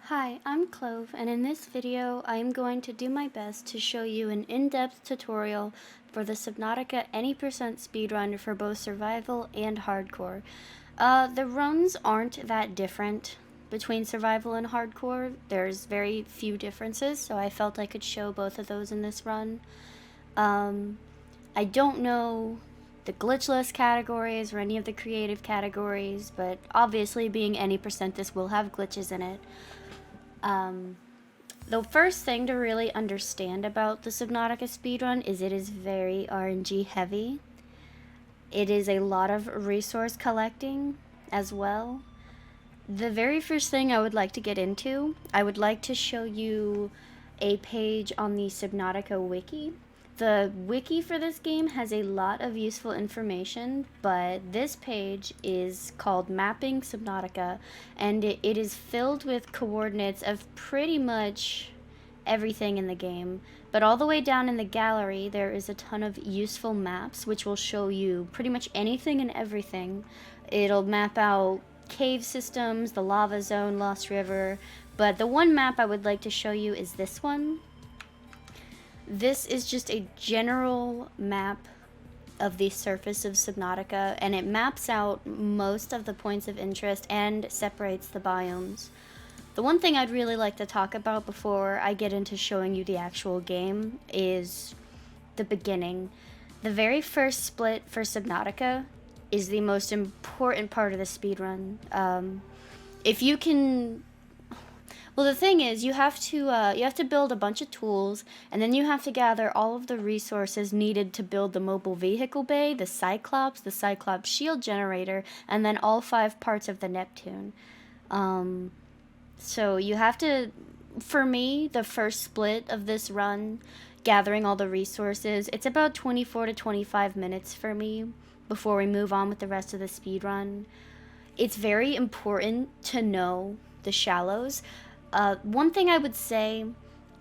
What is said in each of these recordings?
Hi, I'm Clove, and in this video I am going to do my best to show you an in-depth tutorial for the Subnautica any percent speedrun for both survival and hardcore. The runs aren't that different between survival and hardcore. There's very few differences, so I felt I could show both of those in this run. I don't know the glitchless categories or any of the creative categories, but obviously being any percent this will have glitches in it. The first thing to really understand about the Subnautica speedrun is it is very RNG heavy. It is a lot of resource collecting as well. The very first thing I would like to get into, I would like to show you a page on the Subnautica wiki. The wiki for this game has a lot of useful information, but this page is called Mapping Subnautica, and it is filled with coordinates of pretty much everything in the game. But all the way down in the gallery, there is a ton of useful maps, which will show you pretty much anything and everything. It'll map out cave systems, the lava zone, Lost River, but the one map I would like to show you is this one. This is just a general map of the surface of Subnautica, and it maps out most of the points of interest and separates the biomes. The one thing I'd really like to talk about before I get into showing you the actual game is the beginning. The very first split for Subnautica is the most important part of the speedrun. If you can... Well, the thing is, you have to build a bunch of tools, and then you have to gather all of the resources needed to build the mobile vehicle bay, the Cyclops shield generator, and then all 5 parts of the Neptune. So you have to, for me, the first split of this run, gathering all the resources, it's about 24 to 25 minutes for me before we move on with the rest of the speedrun. It's very important to know the shallows. One thing I would say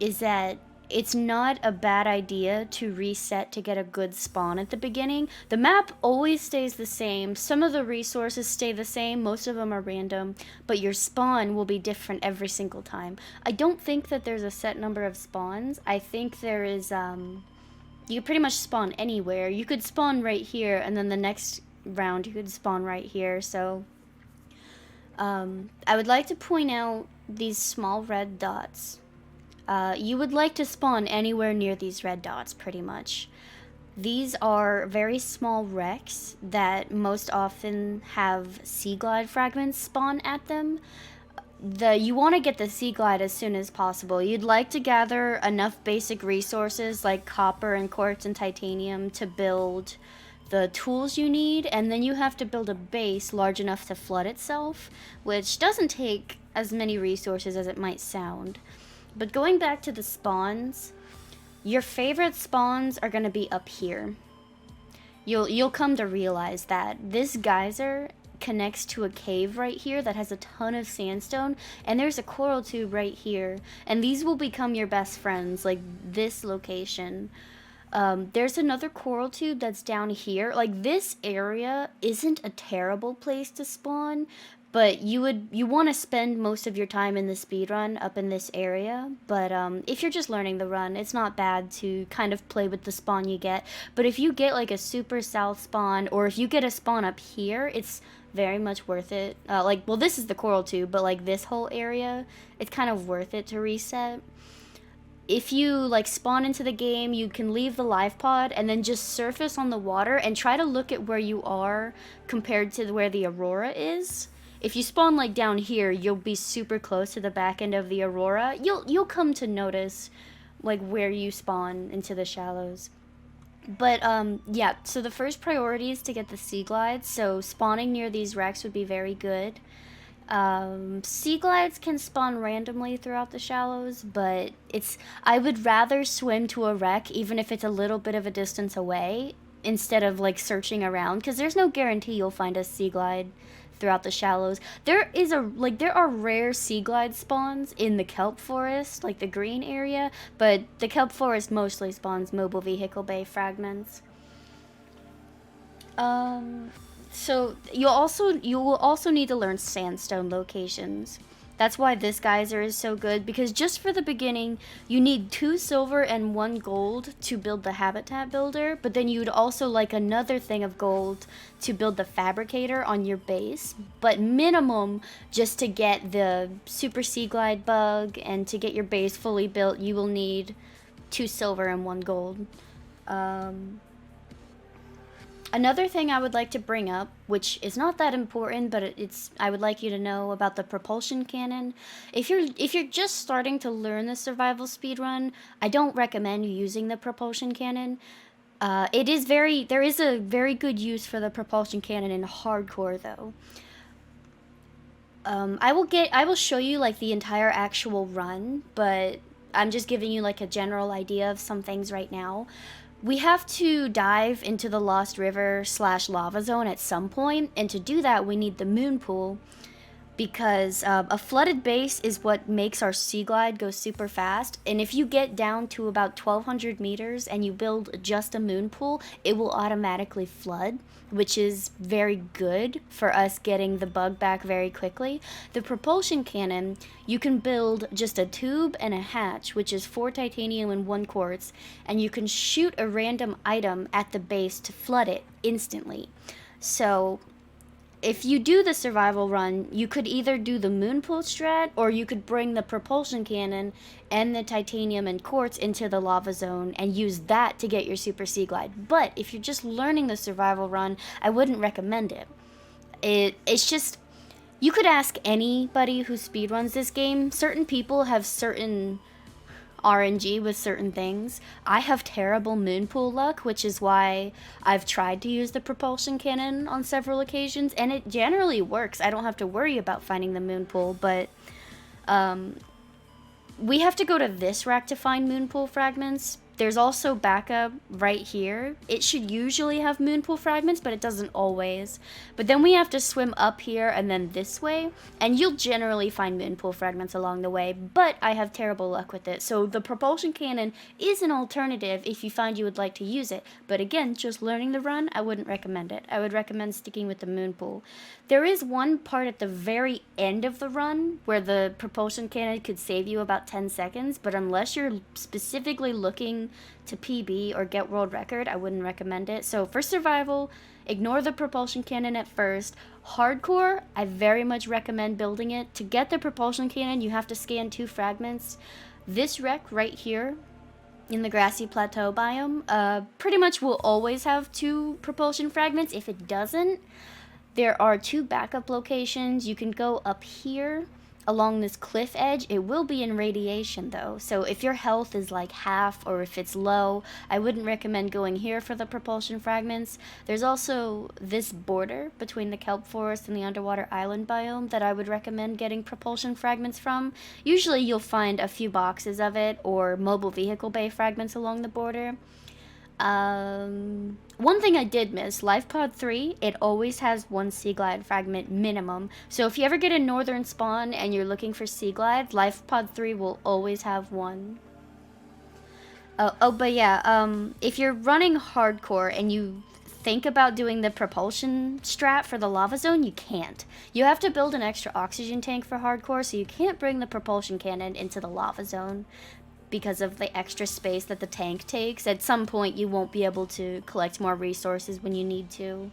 is that it's not a bad idea to reset to get a good spawn at the beginning. The map always stays the same. Some of the resources stay the same. Most of them are random, but your spawn will be different every single time. I don't think that there's a set number of spawns. I think there is, you pretty much spawn anywhere. You could spawn right here, and then the next round you could spawn right here, so... I would like to point out these small red dots. You would like to spawn anywhere near these red dots, pretty much. These are very small wrecks that most often have sea glide fragments spawn at them. You want to get the sea glide as soon as possible. You'd like to gather enough basic resources like copper and quartz and titanium to build the tools you need, and then you have to build a base large enough to flood itself, which doesn't take as many resources as it might sound. But going back to the spawns, your favorite spawns are going to be up here. You'll come to realize that this geyser connects to a cave right here that has a ton of sandstone, and there's a coral tube right here, and these will become your best friends, like this location. There's another coral tube that's down here. Like, this area isn't a terrible place to spawn, but you want to spend most of your time in the speedrun up in this area. But if you're just learning the run, it's not bad to kind of play with the spawn you get. But if you get like a super south spawn, or if you get a spawn up here, it's very much worth it. Well, this is the coral tube, but like this whole area, it's kind of worth it to reset. If you like spawn into the game, you can leave the life pod and then just surface on the water and try to look at where you are compared to where the aurora is. If you spawn like down here, you'll be super close to the back end of the aurora. You'll come to notice like where you spawn into the shallows. But yeah, so the first priority is to get the sea glides, so spawning near these wrecks would be very good. Sea glides can spawn randomly throughout the shallows, but I would rather swim to a wreck even if it's a little bit of a distance away instead of like searching around, because there's no guarantee you'll find a sea glide throughout the shallows. There are rare sea glide spawns in the kelp forest, like the green area, but the kelp forest mostly spawns mobile vehicle bay fragments. So you will also need to learn sandstone locations. That's why this geyser is so good, because just for the beginning, you need 2 silver and 1 gold to build the habitat builder, but then you'd also like another thing of gold to build the fabricator on your base. But minimum, just to get the super sea glide bug and to get your base fully built, you will need 2 silver and 1 gold. Another thing I would like to bring up, which is not that important, but I would like you to know about the propulsion cannon. If you're just starting to learn the survival speedrun, I don't recommend using the propulsion cannon. There is a very good use for the propulsion cannon in hardcore though. I will show you like the entire actual run, but I'm just giving you like a general idea of some things right now. We have to dive into the Lost River / lava zone at some point, and to do that we need the moon pool, because a flooded base is what makes our sea glide go super fast, and if you get down to about 1200 meters and you build just a moon pool, it will automatically flood, which is very good for us getting the bug back very quickly. The propulsion cannon, you can build just a tube and a hatch, which is 4 titanium and 1 quartz, and you can shoot a random item at the base to flood it instantly. So if you do the survival run, you could either do the moon pool strat, or you could bring the propulsion cannon and the titanium and quartz into the lava zone and use that to get your super sea glide. But if you're just learning the survival run, I wouldn't recommend it. It's just, you could ask anybody who speedruns this game. Certain people have certain RNG with certain things. I have terrible moon pool luck, which is why I've tried to use the propulsion cannon on several occasions, and it generally works. I don't have to worry about finding the moon pool, but we have to go to this rack to find moon pool fragments. There's also backup right here. It should usually have moon pool fragments, but it doesn't always. But then we have to swim up here and then this way, and you'll generally find moon pool fragments along the way, but I have terrible luck with it. So the propulsion cannon is an alternative if you find you would like to use it. But again, just learning the run, I wouldn't recommend it. I would recommend sticking with the moon pool. There is one part at the very end of the run where the propulsion cannon could save you about 10 seconds, but unless you're specifically looking to PB or get world record, I wouldn't recommend it. So for survival, ignore the propulsion cannon at first. Hardcore, I very much recommend building it. To get the propulsion cannon, you have to scan 2 fragments. This wreck right here in the grassy plateau biome pretty much will always have 2 propulsion fragments. If it doesn't, there are 2 backup locations. You can go up here along this cliff edge. It will be in radiation though, so if your health is like half or if it's low, I wouldn't recommend going here for the propulsion fragments. There's also this border between the kelp forest and the underwater island biome that I would recommend getting propulsion fragments from. Usually you'll find a few boxes of it or mobile vehicle bay fragments along the border. One thing I did miss, Life Pod 3, it always has 1 Sea Glide fragment minimum. So if you ever get a northern spawn and you're looking for Sea Glide, Life Pod 3 will always have 1. But yeah, if you're running hardcore and you think about doing the propulsion strat for the lava zone, you can't. You have to build an extra oxygen tank for hardcore, so you can't bring the propulsion cannon into the lava zone because of the extra space that the tank takes. At some point, you won't be able to collect more resources when you need to.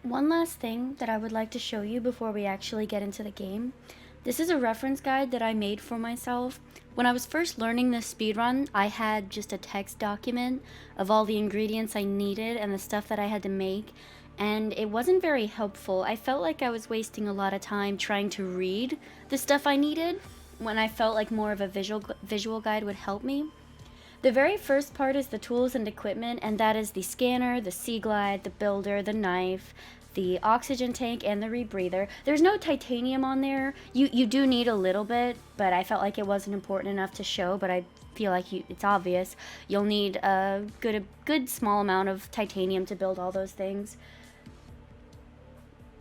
One last thing that I would like to show you before we actually get into the game. This is a reference guide that I made for myself. When I was first learning this speedrun, I had just a text document of all the ingredients I needed and the stuff that I had to make, and it wasn't very helpful. I felt like I was wasting a lot of time trying to read the stuff I needed when I felt like more of a visual guide would help me. The very first part is the tools and equipment, and that is the scanner, the sea glide, the builder, the knife, the oxygen tank, and the rebreather. There's no titanium on there. You do need a little bit, but I felt like it wasn't important enough to show, but I feel like it's obvious. You'll need a good small amount of titanium to build all those things.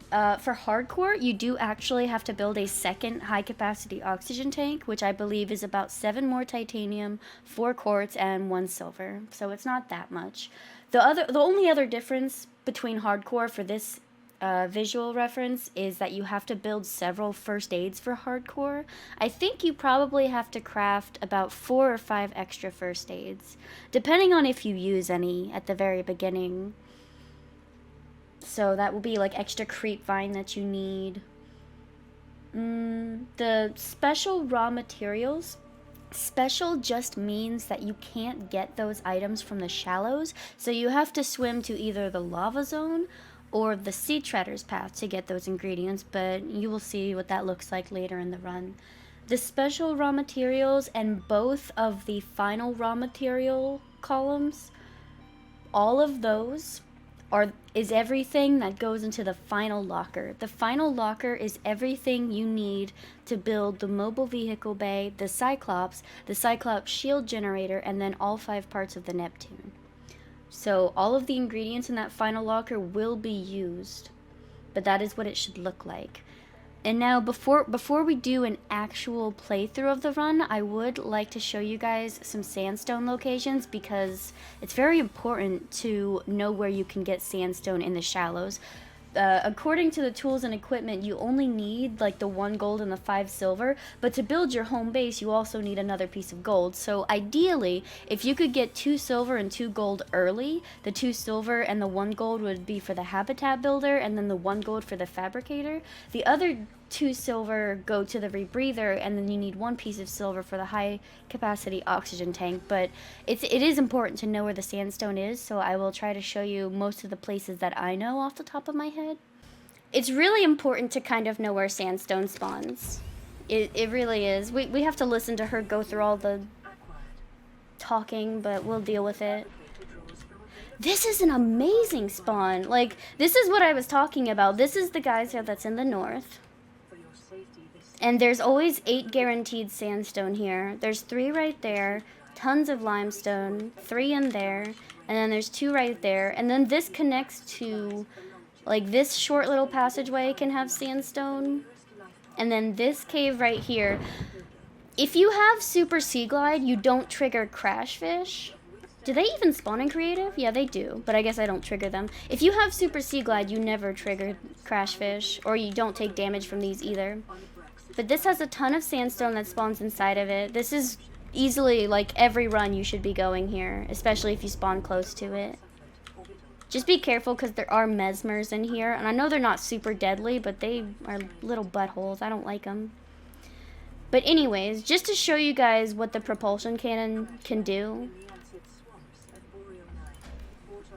For hardcore, you do actually have to build a second high-capacity oxygen tank, which I believe is about 7 more titanium, 4 quartz, and 1 silver. So it's not that much. The only other difference between hardcore for this visual reference is that you have to build several first aids for hardcore. I think you probably have to craft about 4 or 5 extra first aids, depending on if you use any at the very beginning. So that will be like extra creep vine that you need. The special raw materials. Special just means that you can't get those items from the shallows, so you have to swim to either the lava zone or the sea treader's path to get those ingredients, but you will see what that looks like later in the run. The special raw materials and both of the final raw material columns, all of those is everything that goes into the final locker. The final locker is everything you need to build the mobile vehicle bay, the Cyclops shield generator, and then all 5 parts of the Neptune. So all of the ingredients in that final locker will be used, but that is what it should look like. And now, before we do an actual playthrough of the run, I would like to show you guys some sandstone locations, because it's very important to know where you can get sandstone in the shallows. According to the tools and equipment, you only need like the 1 gold and the 5 silver, but to build your home base, you also need another piece of gold. So ideally, if you could get 2 silver and 2 gold early, the 2 silver and the 1 gold would be for the habitat builder, and then the 1 gold for the fabricator. The other 2 silver go to the rebreather, and then you need 1 piece of silver for the high capacity oxygen tank. But it is important to know where the sandstone is, so I will try to show you most of the places that I know off the top of my head. It's really important to kind of know where sandstone spawns. It really is. We have to listen to her go through all the talking, but we'll deal with it. This is an amazing spawn. Like, this is what I was talking about. This is the geyser that's in the north. And there's always 8 guaranteed sandstone here. There's 3 right there, tons of limestone, 3 in there, and then there's 2 right there. And then this connects to, like, this short little passageway can have sandstone. And then this cave right here. If you have Super Sea Glide, you don't trigger crash fish. Do they even spawn in creative? Yeah, they do, but I guess I don't trigger them. If you have Super Sea Glide, you never trigger crash fish, or you don't take damage from these either. But this has a ton of sandstone that spawns inside of it. This is easily, like, every run you should be going here, especially if you spawn close to it. Just be careful, because there are mesmers in here, and I know they're not super deadly, but they are little buttholes. I don't like them. But anyways, just to show you guys what the propulsion cannon can do,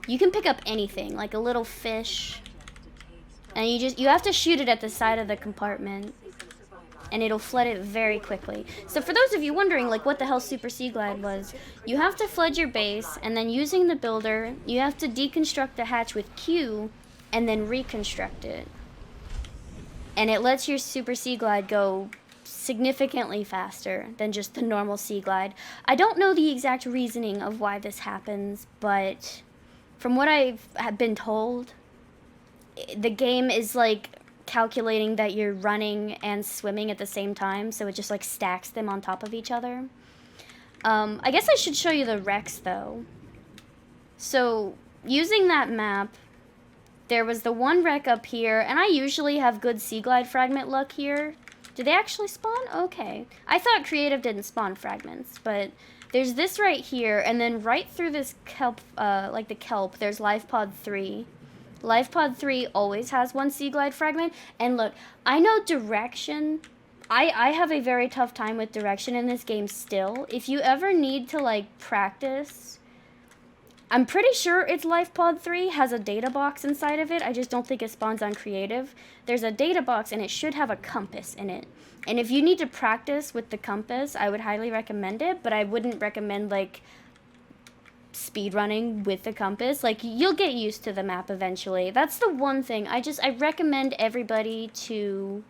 you can pick up anything, like a little fish, and you have to shoot it at the side of the compartment, and it'll flood it very quickly. So for those of you wondering, like, what the hell Super Sea Glide was, you have to flood your base, and then using the builder, you have to deconstruct the hatch with Q, and then reconstruct it. And it lets your Super Sea Glide go significantly faster than just the normal Sea Glide. I don't know the exact reasoning of why this happens, but from what I've been told, the game is, like, calculating that you're running and swimming at the same time, so it just, like, stacks them on top of each other. I guess I should show you the wrecks, though. So, using that map, there was the 1 wreck up here, and I usually have good Sea Glide fragment luck here. Do they actually spawn? Okay. I thought creative didn't spawn fragments, but there's this right here, and then right through this kelp, like the kelp, there's Life Pod 3. Life Pod 3 always has 1 Sea Glide fragment, and look, I know direction. I have a very tough time with direction in this game still. If you ever need to, like, practice, I'm pretty sure it's Life Pod 3 has a data box inside of it. I just don't think it spawns on creative. There's a data box, and it should have a compass in it. And if you need to practice with the compass, I would highly recommend it, but I wouldn't recommend, like, speedrunning with the compass. Like, you'll get used to the map eventually. That's the one thing. I recommend everybody to,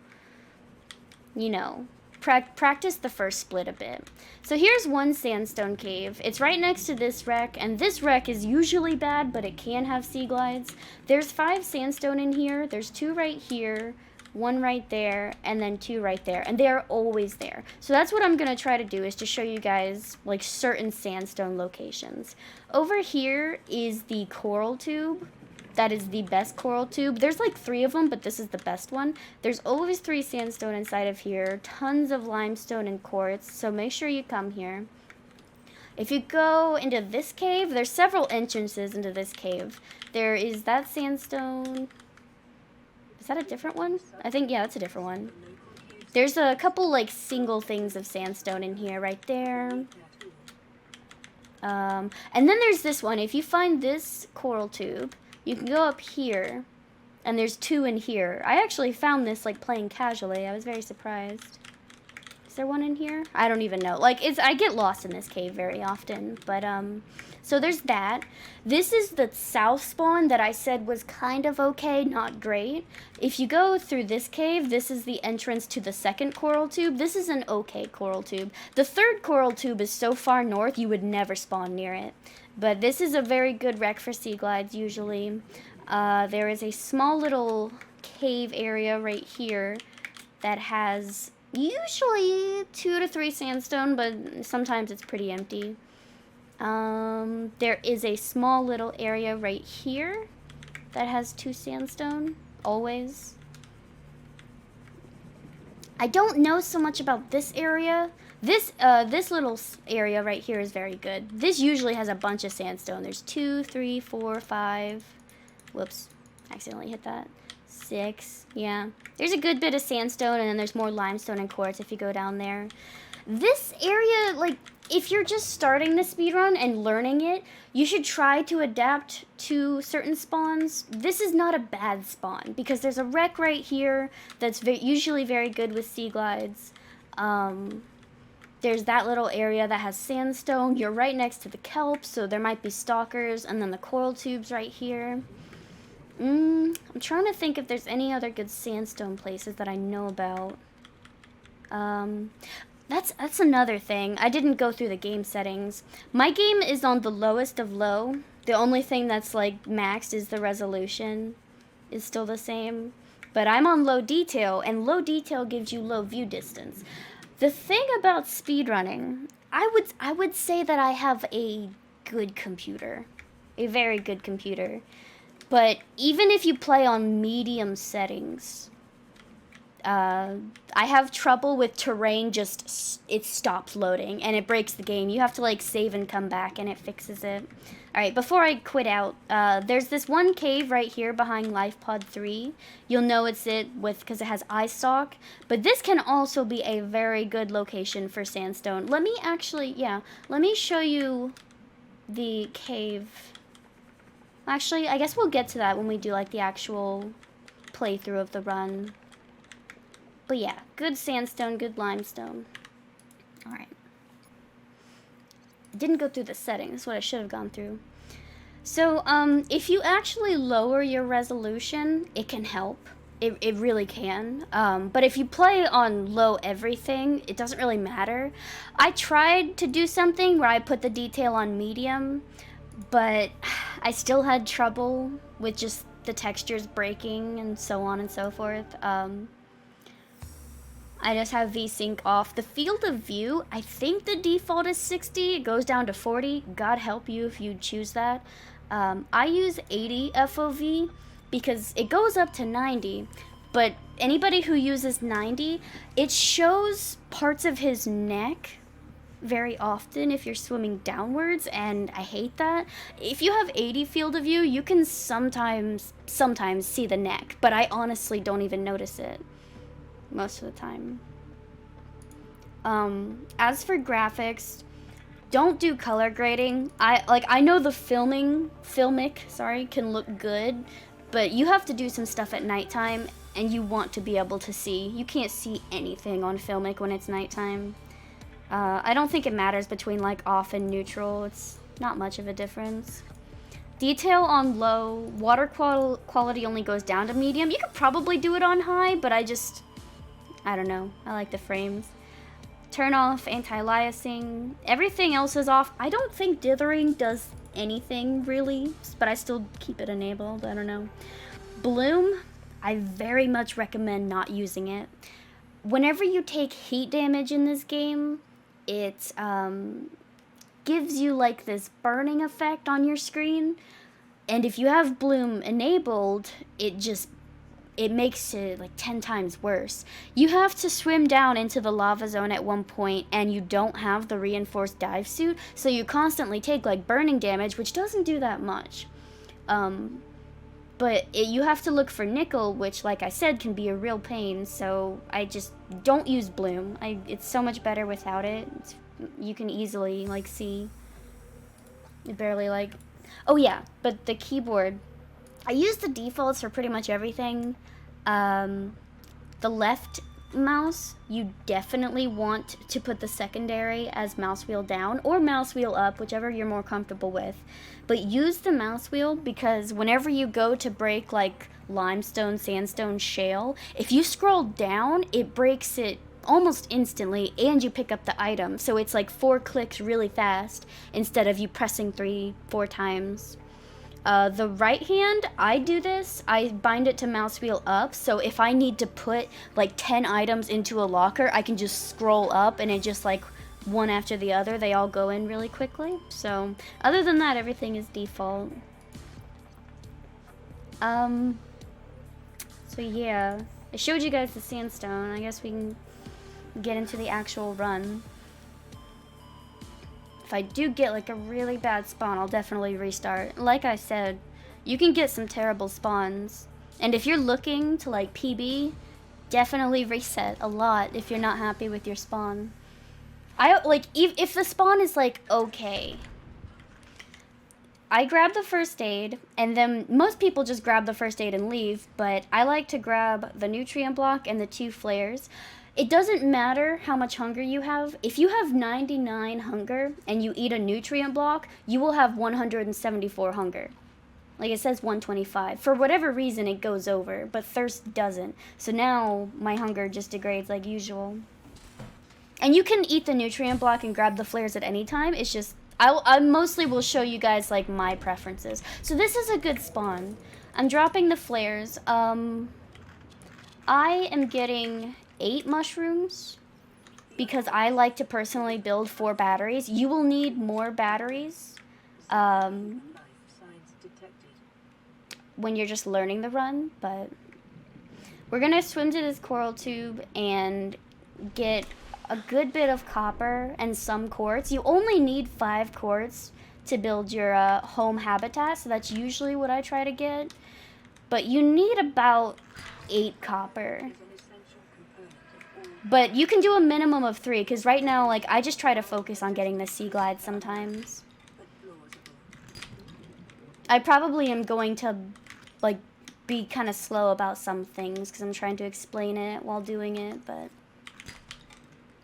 you know, practice the first split a bit. So here's 1 sandstone cave. It's right next to this wreck, and this wreck is usually bad, but it can have sea glides. There's 5 sandstone in here. There's 2 right here, 1 right there, and then 2 right there, and they're always there. So that's what I'm gonna try to do, is to show you guys, like, certain sandstone locations. Over here is the coral tube. that is the best coral tube. There's like 3 of them, but this is the best one. There's always 3 sandstone inside of here, tons of limestone and quartz, so make sure you come here. If you go into this cave, there's several entrances into this cave. There is that sandstone. Is that a different one? I think, yeah, that's a different one. There's a couple, like, single things of sandstone in here, right there. And then there's this one. If you find this coral tube, you can go up here, and there's 2 in here. I actually found this, like, playing casually. I was very surprised. Is there one in here? I don't even know. Like, I get lost in this cave very often, but, so there's that. This is the south spawn that I said was kind of okay, not great. If you go through this cave, this is the entrance to the second coral tube. This is an okay coral tube. The third coral tube is so far north, you would never spawn near it. But this is a very good wreck for sea glides, usually. There is a small little cave area right here that has usually 2 to 3 sandstone, but sometimes it's pretty empty. There is a small little area right here that has 2 sandstone, always. I don't know so much about this area. This little area right here is very good. This usually has a bunch of sandstone. There's 2, 3, 4, 5. Whoops, accidentally hit that. 6, yeah. There's a good bit of sandstone, and then there's more limestone and quartz if you go down there. This area, like, if you're just starting the speedrun and learning it, you should try to adapt to certain spawns. This is not a bad spawn, because there's a wreck right here that's usually very good with sea glides. There's that little area that has sandstone. You're right next to the kelp, so there might be stalkers, and then the coral tubes right here. I'm trying to think if there's any other good sandstone places that I know about. That's another thing. I didn't go through the game settings. My game is on the lowest of low. The only thing that's like maxed is the resolution is still the same. But I'm on low detail, and low detail gives you low view distance. The thing about speedrunning, I would say that I have a good computer. A very good computer. But even if you play on medium settings, I have trouble with terrain, it stops loading and it breaks the game. You have to like save and come back and it fixes it. Alright, before I quit out, there's this one cave right here behind Life Pod 3. You'll know it's because it has eye stalk. But this can also be a very good location for sandstone. Let me show you the cave. Actually, I guess we'll get to that when we do like the actual playthrough of the run. But yeah, good sandstone, good limestone. Alright. Didn't go through the settings. That's what I should have gone through. So, if you actually lower your resolution, it can help. It really can. But if you play on low everything, it doesn't really matter. I tried to do something where I put the detail on medium, but I still had trouble with just the textures breaking and so on and so forth. I just have VSync off. The field of view, I think the default is 60. It goes down to 40. God help you if you choose that. I use 80 FOV because it goes up to 90. But anybody who uses 90, it shows parts of his neck very often if you're swimming downwards, and I hate that. If you have 80 field of view, you can sometimes see the neck, but I honestly don't even notice it most of the time. As for graphics, don't do color grading. I know the filmic can look good, but you have to do some stuff at nighttime, and you want to be able to see. You can't see anything on filmic when it's nighttime. I don't think it matters between like off and neutral. It's not much of a difference. Detail on low. Water quality only goes down to medium. You could probably do it on high, but I don't know. I like the frames. Turn off anti-aliasing. Everything else is off. I don't think dithering does anything really, but I still keep it enabled. I don't know. Bloom, I very much recommend not using it. Whenever you take heat damage in this game, it gives you like this burning effect on your screen. And if you have bloom enabled, it makes it like 10 times worse. You have to swim down into the lava zone at one point, and you don't have the reinforced dive suit, so you constantly take like burning damage, which doesn't do that much. But you have to look for nickel, which, like I said, can be a real pain, so I just don't use bloom. It's so much better without it. You can easily like see it barely like... Oh yeah, but the keyboard, I use the defaults for pretty much everything. The left mouse, you definitely want to put the secondary as mouse wheel down or mouse wheel up, whichever you're more comfortable with. But use the mouse wheel because whenever you go to break like limestone, sandstone, shale, if you scroll down, it breaks it almost instantly and you pick up the item. So it's like 4 clicks really fast instead of you pressing 3-4 times. The right hand, I do this, I bind it to mouse wheel up, so if I need to put like 10 items into a locker, I can just scroll up and it just like one after the other, they all go in really quickly. So other than that, everything is default. So yeah, I showed you guys the sandstone. I guess we can get into the actual run. If I do get like a really bad spawn, I'll definitely restart. Like I said, you can get some terrible spawns. And if you're looking to like PB, definitely reset a lot if you're not happy with your spawn. If the spawn is like okay, I grab the first aid, and then most people just grab the first aid and leave, but I like to grab the nutrient block and the 2 flares. It doesn't matter how much hunger you have. If you have 99 hunger and you eat a nutrient block, you will have 174 hunger. Like it says 125. For whatever reason, it goes over, but thirst doesn't. So now my hunger just degrades like usual. And you can eat the nutrient block and grab the flares at any time. It's just, I mostly will show you guys like my preferences. So this is a good spawn. I'm dropping the flares. I am getting 8 mushrooms because I like to personally build 4 batteries. You will need more batteries when you're just learning the run, but we're gonna swim to this coral tube and get a good bit of copper and some quartz. You only need 5 quartz to build your home habitat, so that's usually what I try to get, but you need about 8 copper. But you can do a minimum of 3, because right now, like, I just try to focus on getting the sea glide sometimes. I probably am going to, like, be kind of slow about some things, because I'm trying to explain it while doing it, but...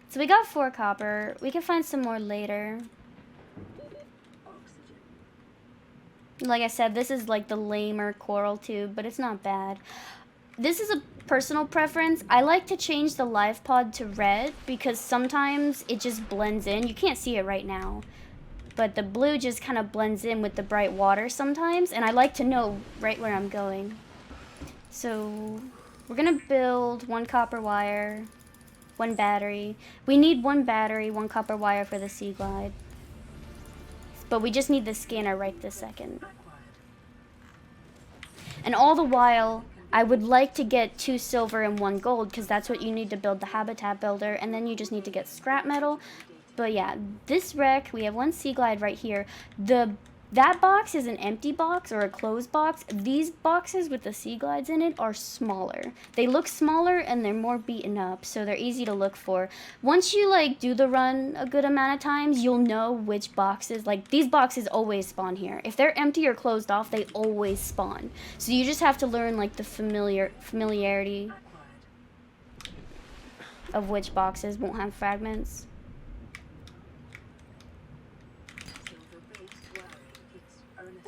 So we got 4 copper. We can find some more later. Like I said, this is, like, the lamer coral tube, but it's not bad. This is a personal preference. I like to change the life pod to red because sometimes it just blends in. You can't see it right now, but the blue just kind of blends in with the bright water sometimes, and I like to know right where I'm going. So we're gonna build 1 copper wire, 1 battery. We need 1 battery, 1 copper wire for the sea glide, but we just need the scanner right this second. And all the while, I would like to get 2 silver and 1 gold, because that's what you need to build the habitat builder, and then you just need to get scrap metal. But yeah, this wreck, we have 1 sea glide right here. That box is an empty box or a closed box. These boxes with the sea glides in it are smaller. They look smaller and they're more beaten up, so they're easy to look for. Once you like do the run a good amount of times, you'll know which boxes, like these boxes always spawn here. If they're empty or closed off, they always spawn. So you just have to learn like the familiarity of which boxes won't have fragments.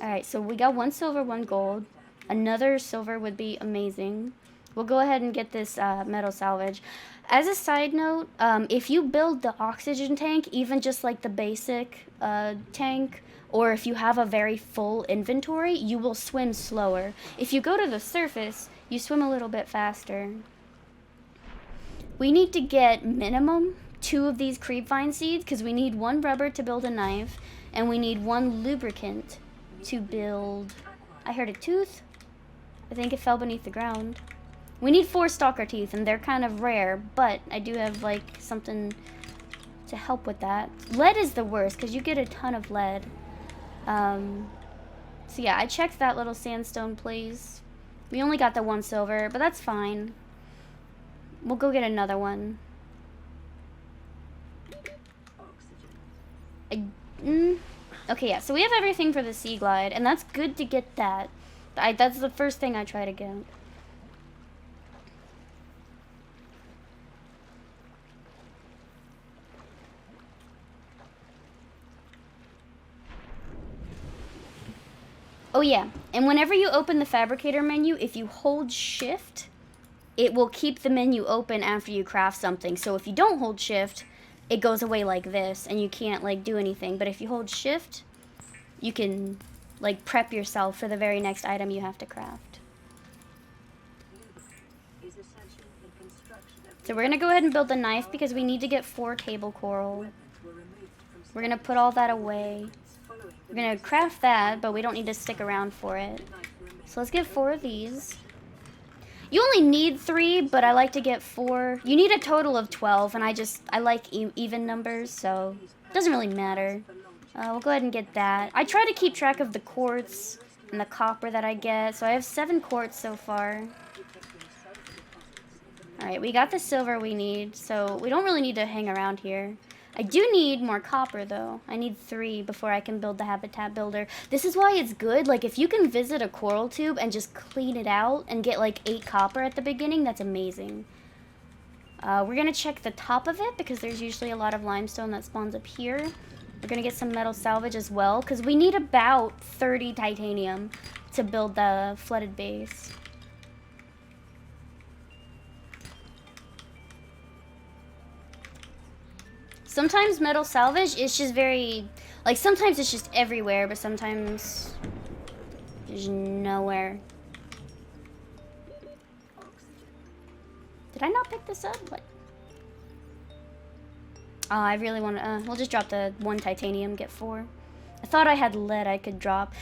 Alright, so we got 1 silver, 1 gold. Another silver would be amazing. We'll go ahead and get this metal salvage. As a side note, if you build the oxygen tank, even just like the basic tank, or if you have a very full inventory, you will swim slower. If you go to the surface, you swim a little bit faster. We need to get minimum 2 of these creepvine seeds, because we need 1 rubber to build a knife, and we need 1 lubricant to build I heard a tooth. I think it fell beneath the ground. We need 4 stalker teeth, and they're kind of rare, but I do have, like, something to help with that. Lead is the worst, because you get a ton of lead. So yeah, I checked that little sandstone place. We only got the 1 silver, but that's fine. We'll go get another one. Okay, yeah, so we have everything for the sea glide, and that's good to get that. That's the first thing I try to get. Oh yeah, and whenever you open the fabricator menu, if you hold shift, it will keep the menu open after you craft something. So if you don't hold shift, it goes away like this, and you can't, like, do anything. But if you hold shift, you can, like, prep yourself for the very next item you have to craft. So we're gonna go ahead and build the knife because we need to get 4 table coral. We're gonna put all that away. We're gonna craft that, but we don't need to stick around for it. So let's get 4 of these. You only need 3, but I like to get 4. You need a total of 12, and I like even numbers, so it doesn't really matter. We'll go ahead and get that. I try to keep track of the quartz and the copper that I get, so I have 7 quartz so far. Alright, we got the silver we need, so we don't really need to hang around here. I do need more copper, though. I need 3 before I can build the habitat builder. This is why it's good. Like, if you can visit a coral tube and just clean it out and get, like, 8 copper at the beginning, that's amazing. We're going to check the top of it because there's usually a lot of limestone that spawns up here. We're going to get some metal salvage as well because we need about 30 titanium to build the flooded base. Sometimes metal salvage is just very, like, sometimes it's just everywhere, but sometimes there's nowhere. Did I not pick this up? What? Oh, I really want to, we'll just drop the 1 titanium, get 4. I thought I had lead I could drop.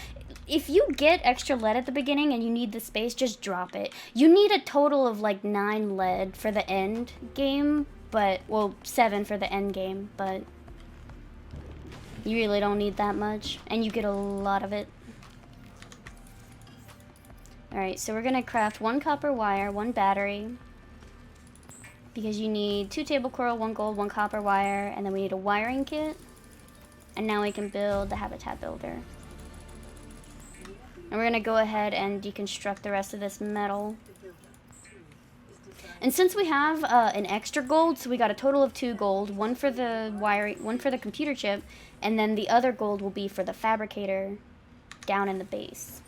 If you get extra lead at the beginning and you need the space, just drop it. You need a total of, like, 9 lead for the end game. But, well, 7 for the end game, but you really don't need that much, and you get a lot of it. Alright, so we're gonna craft 1 copper wire, 1 battery, because you need 2 table coral, 1 gold, 1 copper wire, and then we need a wiring kit, and now we can build the habitat builder. And we're gonna go ahead and deconstruct the rest of this metal. And since we have an extra gold, so we got a total of 2 gold, 1 for the wiring, 1 for the computer chip, and then the other gold will be for the fabricator down in the base.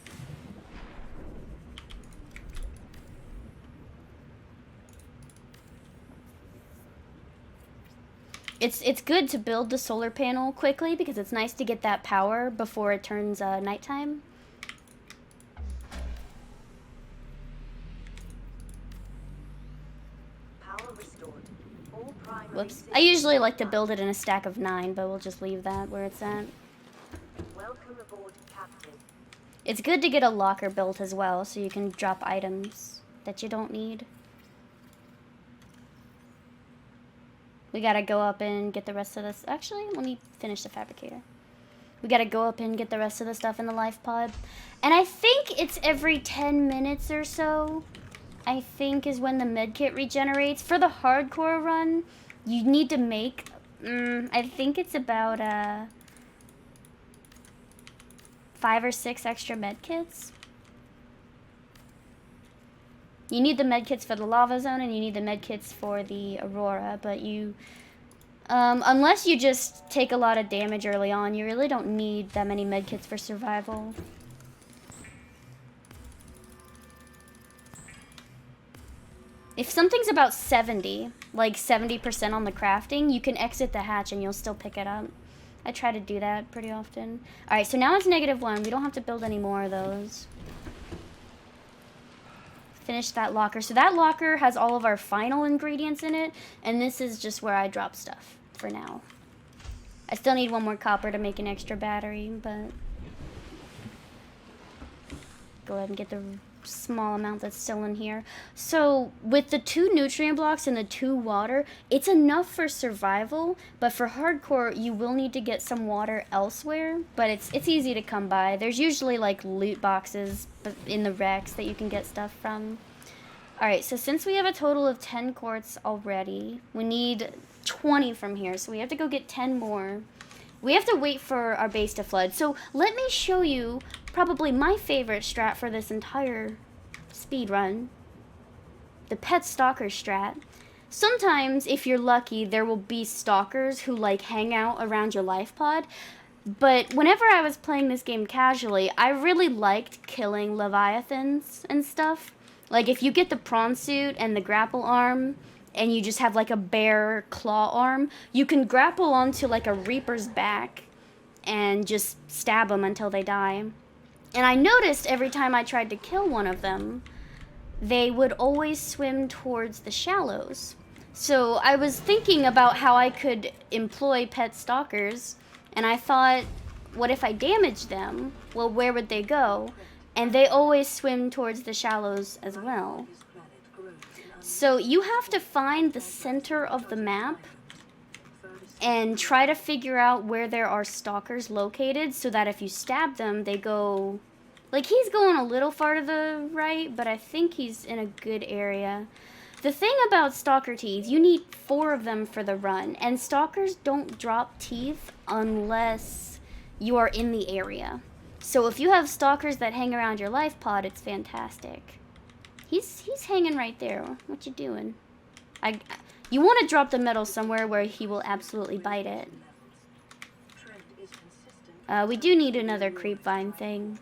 It's good to build the solar panel quickly because it's nice to get that power before it turns nighttime. Whoops. I usually like to build it in a stack of 9, but we'll just leave that where it's at. Welcome aboard, Captain. It's good to get a locker built as well, so you can drop items that you don't need. We gotta go up and get the rest of this. Actually, let me finish the fabricator. We gotta go up and get the rest of the stuff in the life pod. And I think it's every 10 minutes or so, I think, is when the medkit regenerates. For the hardcore run, you need to make, I think it's about 5 or 6 extra medkits. You need the medkits for the lava zone, and you need the medkits for the aurora, but you, unless you just take a lot of damage early on, you really don't need that many medkits for survival. If something's about 70, like 70% on the crafting, you can exit the hatch and you'll still pick it up. I try to do that pretty often. Alright, so now it's -1. We don't have to build any more of those. Finish that locker. So that locker has all of our final ingredients in it, and this is just where I drop stuff for now. I still need 1 more copper to make an extra battery, but go ahead and get the small amount that's still in here. So with the 2 nutrient blocks and the 2 water, it's enough for survival, but for hardcore you will need to get some water elsewhere, but it's easy to come by. There's usually like loot boxes in the wrecks that you can get stuff from. Alright, so since we have a total of 10 quartz already, we need 20 from here, so we have to go get 10 more. We have to wait for our base to flood. So let me show you probably my favorite strat for this entire speed run. The pet stalker strat. Sometimes, if you're lucky, there will be stalkers who like hang out around your life pod. But whenever I was playing this game casually, I really liked killing leviathans and stuff. Like if you get the prawn suit and the grapple arm, and you just have like a bare claw arm, you can grapple onto like a reaper's back and just stab them until they die. And I noticed every time I tried to kill one of them, they would always swim towards the shallows. So I was thinking about how I could employ pet stalkers, and I thought, what if I damaged them? Well, where would they go? And they always swim towards the shallows as well. So you have to find the center of the map and try to figure out where there are stalkers located so that if you stab them, they go... Like, he's going a little far to the right, but I think he's in a good area. The thing about stalker teeth, you need 4 of them for the run, and stalkers don't drop teeth unless you are in the area. So if you have stalkers that hang around your life pod, it's fantastic. He's hanging right there. What you doing? You want to drop the metal somewhere where he will absolutely bite it. We do need another creep vine thing.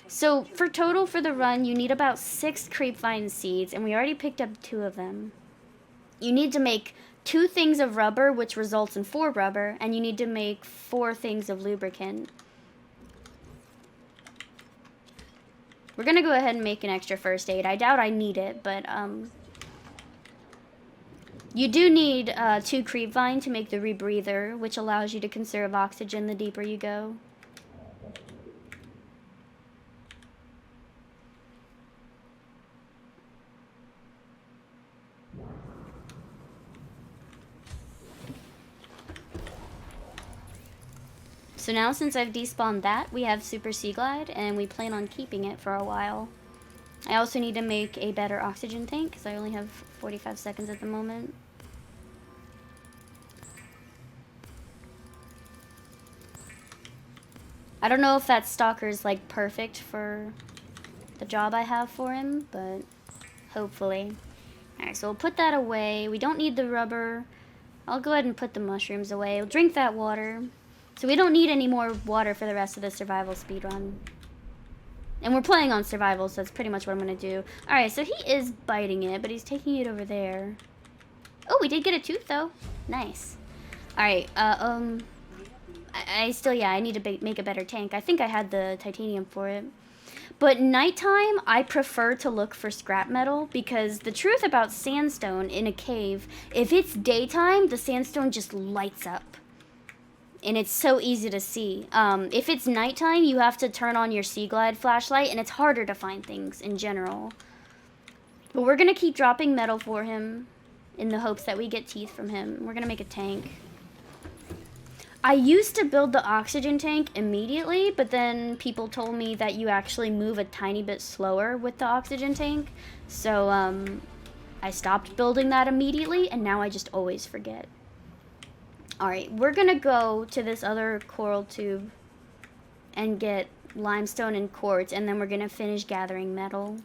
So for total for the run, you need about 6 creep vine seeds, and we already picked up 2 of them. You need to make 2 things of rubber, which results in 4 rubber, and you need to make 4 things of lubricant. We're gonna go ahead and make an extra first aid. I doubt I need it, but you do need 2 creep vine to make the rebreather, which allows you to conserve oxygen the deeper you go. So now, since I've despawned that, we have Super Sea Glide, and we plan on keeping it for a while. I also need to make a better oxygen tank, because I only have 45 seconds at the moment. I don't know if that stalker's, like, perfect for the job I have for him, but hopefully. Alright, so we'll put that away. We don't need the rubber. I'll go ahead and put the mushrooms away. We'll drink that water. So we don't need any more water for the rest of the survival speedrun. And we're playing on survival, so that's pretty much what I'm going to do. Alright, so he is biting it, but he's taking it over there. Oh, we did get a tooth, though. Nice. Alright, I still, yeah, I need to make a better tank. I think I had the titanium for it. But nighttime, I prefer to look for scrap metal, because the truth about sandstone in a cave, if it's daytime, the sandstone just lights up. And it's so easy to see. If it's nighttime, you have to turn on your Sea Glide flashlight, and it's harder to find things in general. But we're going to keep dropping metal for him in the hopes that we get teeth from him. We're going to make a tank. I used to build the oxygen tank immediately, but then people told me that you actually move a tiny bit slower with the oxygen tank. So I stopped building that immediately, and now I just always forget. Alright, we're gonna go to this other coral tube and get limestone and quartz, and then we're gonna finish gathering metal.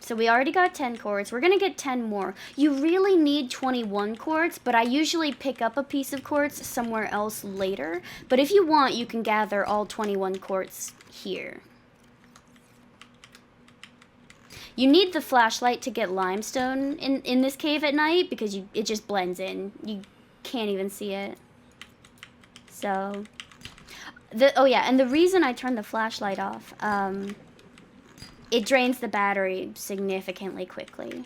So we already got 10 quartz. We're gonna get 10 more. You really need 21 quartz, but I usually pick up a piece of quartz somewhere else later. But if you want, you can gather all 21 quartz here. You need the flashlight to get limestone in this cave at night, because it just blends in. You can't even see it. So oh yeah, and the reason I turned the flashlight off, it drains the battery significantly quickly.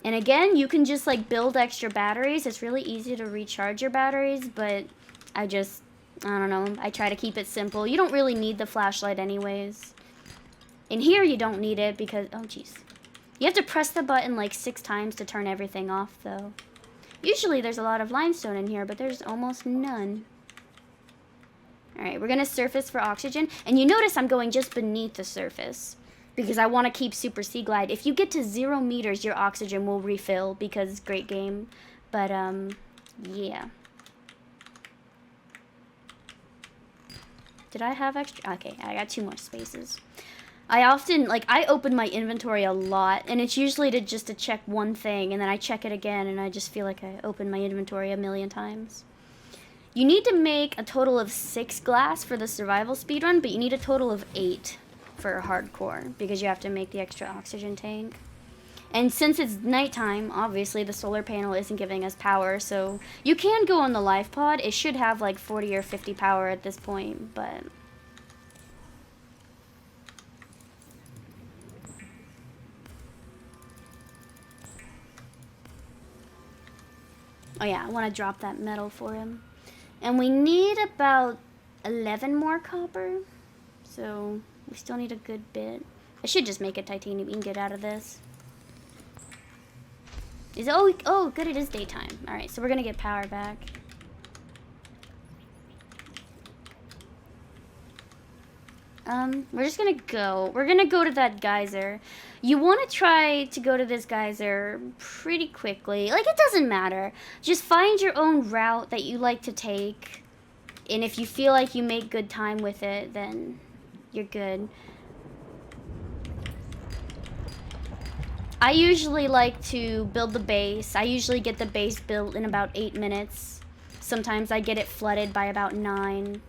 And again, you can just like build extra batteries. It's really easy to recharge your batteries, but I just I don't know. I try to keep it simple. You don't really need the flashlight anyways. In here, you don't need it because... Oh, jeez. You have to press the button like 6 times to turn everything off, though. Usually, there's a lot of limestone in here, but there's almost none. Alright, we're going to surface for oxygen. And you notice I'm going just beneath the surface because I want to keep Super Sea Glide. If you get to 0 meters, your oxygen will refill because great game. But, yeah. Did I have extra? Okay, I got 2 more spaces. I often, like, I open my inventory a lot, and it's usually to check one thing, and then I check it again, and I just feel like I opened my inventory a million times. You need to make a total of 6 glass for the survival speedrun, but you need a total of 8 for hardcore, because you have to make the extra oxygen tank. And since it's nighttime, obviously the solar panel isn't giving us power, so you can go on the life pod. It should have like 40 or 50 power at this point, but... Oh yeah, I want to drop that metal for him. And we need about 11 more copper. So we still need a good bit. I should just make a titanium ingot out of this. Oh, good, it is daytime. Alright, so we're going to get power back. We're just gonna go. We're gonna go to that geyser. You want to try to go to this geyser pretty quickly. Like, it doesn't matter. Just find your own route that you like to take. And if you feel like you make good time with it, then you're good. I usually like to build the base. I usually get the base built in about 8 minutes. Sometimes I get it flooded by about 9.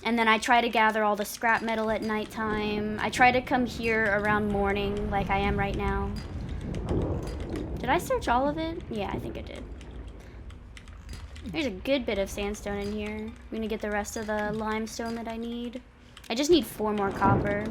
And then I try to gather all the scrap metal at nighttime. I try to come here around morning, like I am right now. Did I search all of it? Yeah, I think I did. There's a good bit of sandstone in here. I'm gonna get the rest of the limestone that I need. I just need 4 more copper.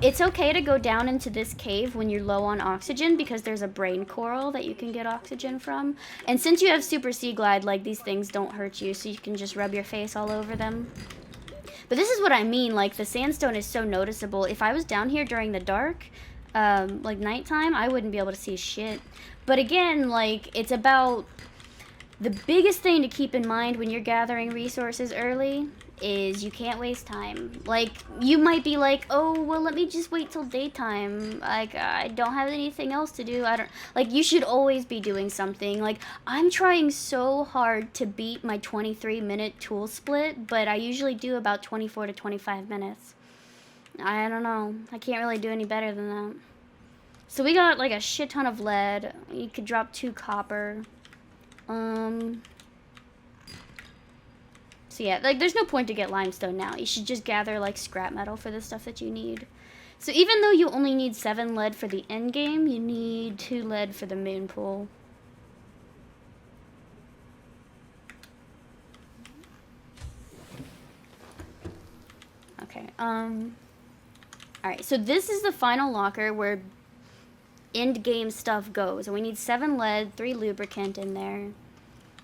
It's okay to go down into this cave when you're low on oxygen because there's a brain coral that you can get oxygen from. And since you have Super Sea Glide, like, these things don't hurt you, so you can just rub your face all over them. But this is what I mean, like, the sandstone is so noticeable. If I was down here during the dark, like nighttime, I wouldn't be able to see shit. But again, like, it's about... The biggest thing to keep in mind when you're gathering resources early is you can't waste time. Like, you might be like, oh, well, let me just wait till daytime. Like, I don't have anything else to do. Like, you should always be doing something. Like, I'm trying so hard to beat my 23-minute tool split, but I usually do about 24 to 25 minutes. I don't know. I can't really do any better than that. So we got, like, a shit ton of lead. You could drop 2 copper. So yeah, like, there's no point to get limestone now. You should just gather, like, scrap metal for the stuff that you need. So even though you only need 7 lead for the end game, you need 2 lead for the moon pool. Okay, alright, so this is the final locker where end game stuff goes. And we need 7 lead, 3 lubricant in there.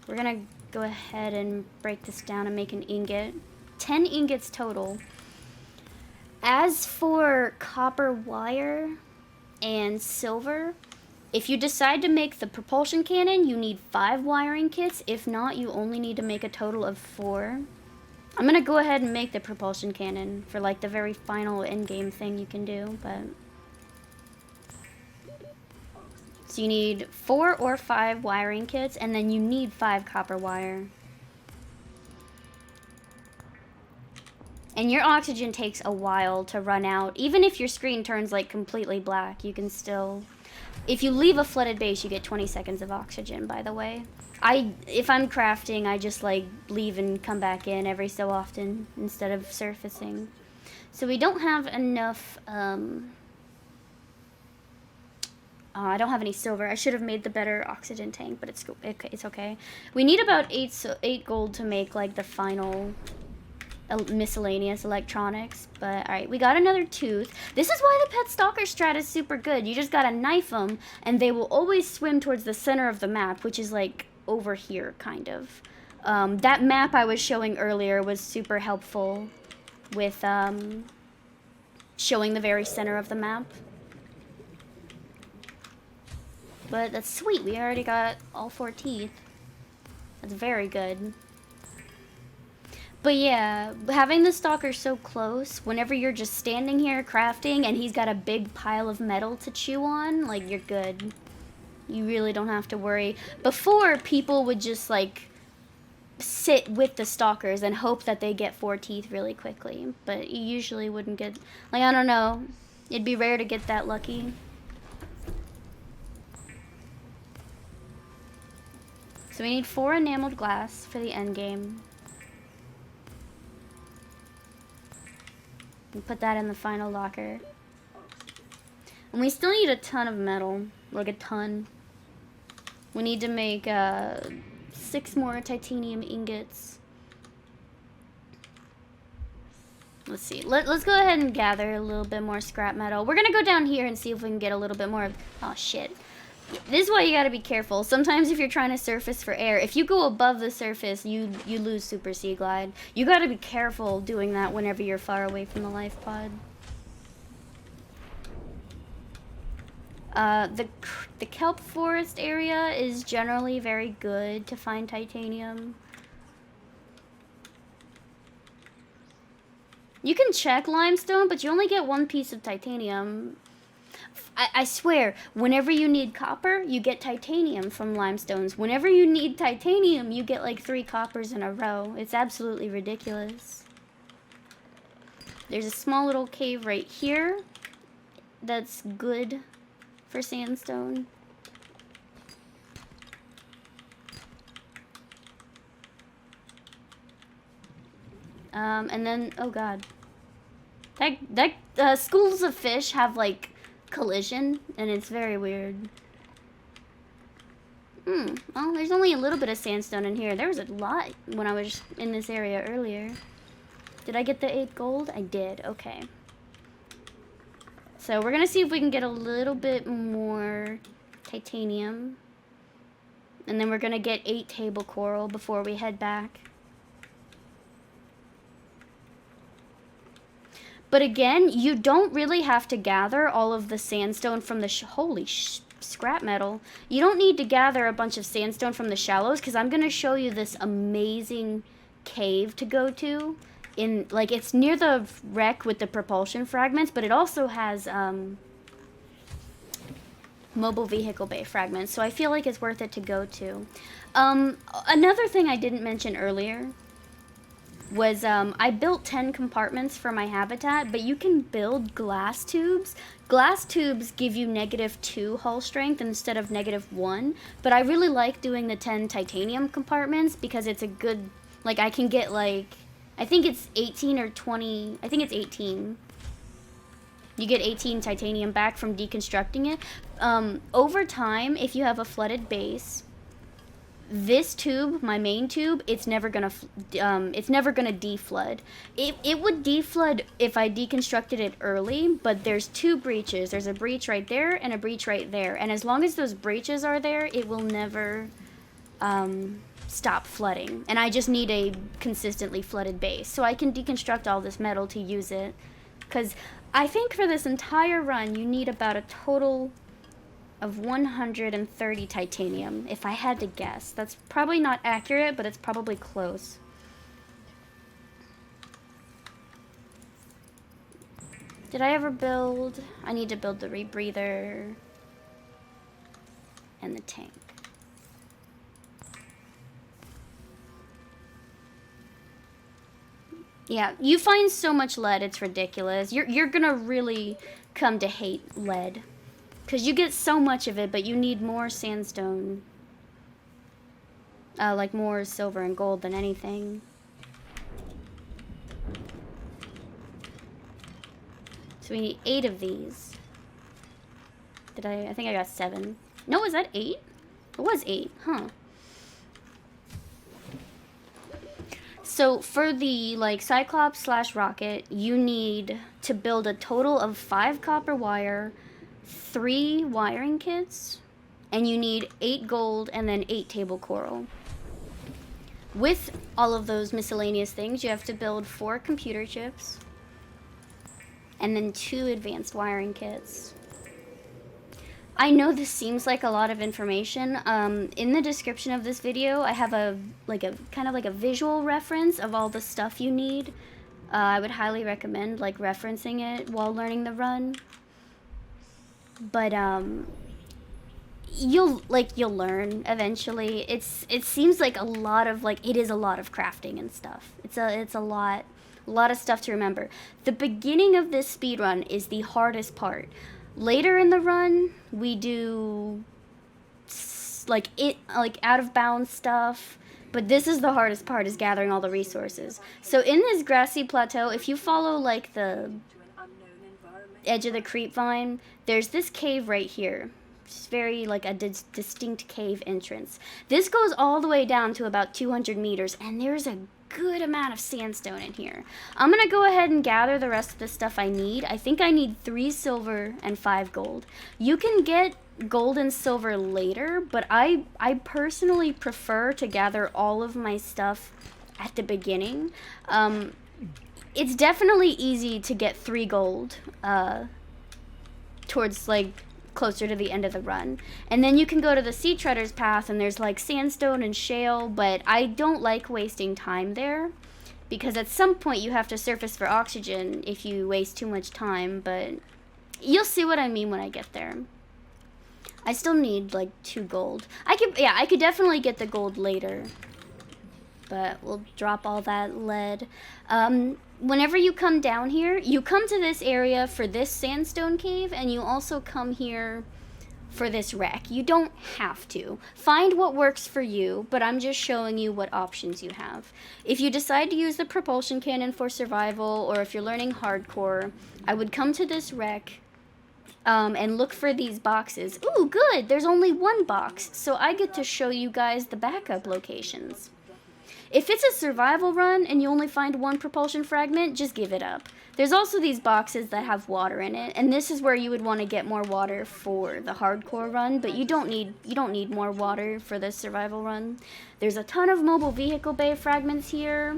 We're gonna go ahead and break this down and make an ingot. 10 ingots total. As for copper wire and silver, if you decide to make the propulsion cannon, you need 5 wiring kits. If not, you only need to make a total of 4. I'm gonna go ahead and make the propulsion cannon for, like, the very final end game thing you can do, but... So you need 4 or 5 wiring kits, and then you need 5 copper wire. And your oxygen takes a while to run out. Even if your screen turns, like, completely black, you can still... If you leave a flooded base, you get 20 seconds of oxygen, by the way. If I'm crafting, I just, like, leave and come back in every so often instead of surfacing. So we don't have enough, I don't have any silver. I should have made the better oxygen tank, but it's okay. We need about 8 gold to make, like, the final miscellaneous electronics. But, alright, we got another tooth. This is why the pet stalker strat is super good. You just gotta knife them, and they will always swim towards the center of the map, which is, like, over here, kind of. That map I was showing earlier was super helpful with showing the very center of the map. But that's sweet, we already got all 4 teeth. That's very good. But yeah, having the stalker so close, whenever you're just standing here crafting and he's got a big pile of metal to chew on, like, you're good. You really don't have to worry. Before, people would just, like, sit with the stalkers and hope that they get 4 teeth really quickly. But you usually wouldn't get, like, I don't know. It'd be rare to get that lucky. So we need 4 enameled glass for the end game. And put that in the final locker. And we still need a ton of metal. Like a ton. We need to make 6 more titanium ingots. Let's see. Let's go ahead and gather a little bit more scrap metal. We're gonna go down here and see if we can get a little bit more of... Oh, shit. This is why you gotta be careful. Sometimes if you're trying to surface for air, if you go above the surface, you lose Super Sea Glide. You gotta be careful doing that whenever you're far away from the life pod. The kelp forest area is generally very good to find titanium. You can check limestone, but you only get 1 piece of titanium. I swear, whenever you need copper, you get titanium from limestones. Whenever you need titanium, you get like 3 coppers in a row. It's absolutely ridiculous. There's a small little cave right here that's good for sandstone. And then, oh god. Schools of fish have like collision, and it's very weird. Well, there's only a little bit of sandstone in here. There was a lot when I was in this area earlier. Did I get the 8 gold? I did, okay. So we're gonna see if we can get a little bit more titanium. And then we're gonna get 8 table coral before we head back. But again, you don't really have to gather all of the sandstone from the holy scrap metal. You don't need to gather a bunch of sandstone from the shallows, because I'm going to show you this amazing cave to go to. Like, it's near the wreck with the propulsion fragments, but it also has mobile vehicle bay fragments, so I feel like it's worth it to go to. Another thing I didn't mention earlier was I built 10 compartments for my habitat, but you can build glass tubes. Glass tubes give you -2 hull strength instead of -1, but I really like doing the 10 titanium compartments because it's a good, like, I can get like, I think it's 18 or 20, I think it's 18. You get 18 titanium back from deconstructing it. Over time, if you have a flooded base, this tube, my main tube, it's never gonna deflood. It would deflood if I deconstructed it early, but there's 2 breaches. There's a breach right there and a breach right there, and as long as those breaches are there, it will never stop flooding. And I just need a consistently flooded base, so I can deconstruct all this metal to use it. Because I think for this entire run, you need about a total of 130 titanium, if I had to guess. That's probably not accurate, but it's probably close. Did I ever build? I need to build the rebreather and the tank. Yeah, you find so much lead, it's ridiculous. You're gonna really come to hate lead. Because you get so much of it, but you need more sandstone. Like more silver and gold than anything. So we need 8 of these. I think I got 7. No, is that 8? It was 8, huh. So for the like Cyclops / rocket, you need to build a total of 5 copper wire, 3 wiring kits, and you need 8 gold and then 8 table coral. With all of those miscellaneous things, you have to build 4 computer chips and then 2 advanced wiring kits. I know this seems like a lot of information. In the description of this video, I have a kind of like a visual reference of all the stuff you need. I would highly recommend like referencing it while learning the run. But you'll learn eventually. It seems like a lot of it is a lot of crafting and stuff. It's a lot of stuff to remember. The beginning of this speedrun is the hardest part. Later in the run, we do out of bounds stuff, but this is the hardest part, is gathering all the resources. So in this grassy plateau, if you follow like the edge of the creep vine, there's this cave right here. It's very like a distinct cave entrance. This goes all the way down to about 200 meters, and there's a good amount of sandstone in here. I'm gonna go ahead and gather the rest of the stuff I need. I think I need 3 silver and 5 gold. You can get gold and silver later, but I personally prefer to gather all of my stuff at the beginning. It's definitely easy to get 3 gold towards like closer to the end of the run, and then you can go to the sea treader's path, and there's like sandstone and shale, but I don't like wasting time there because at some point you have to surface for oxygen if you waste too much time, but you'll see what I mean when I get there. I still need like 2 gold. I could definitely get the gold later, but we'll drop all that lead. Whenever you come down here, you come to this area for this sandstone cave, and you also come here for this wreck. You don't have to. Find what works for you, but I'm just showing you what options you have. If you decide to use the propulsion cannon for survival, or if you're learning hardcore, I would come to this wreck and look for these boxes. Ooh, good! There's only 1 box, so I get to show you guys the backup locations. If it's a survival run and you only find 1 propulsion fragment, just give it up. There's also these boxes that have water in it, and this is where you would want to get more water for the hardcore run, but you don't need more water for this survival run. There's a ton of mobile vehicle bay fragments here,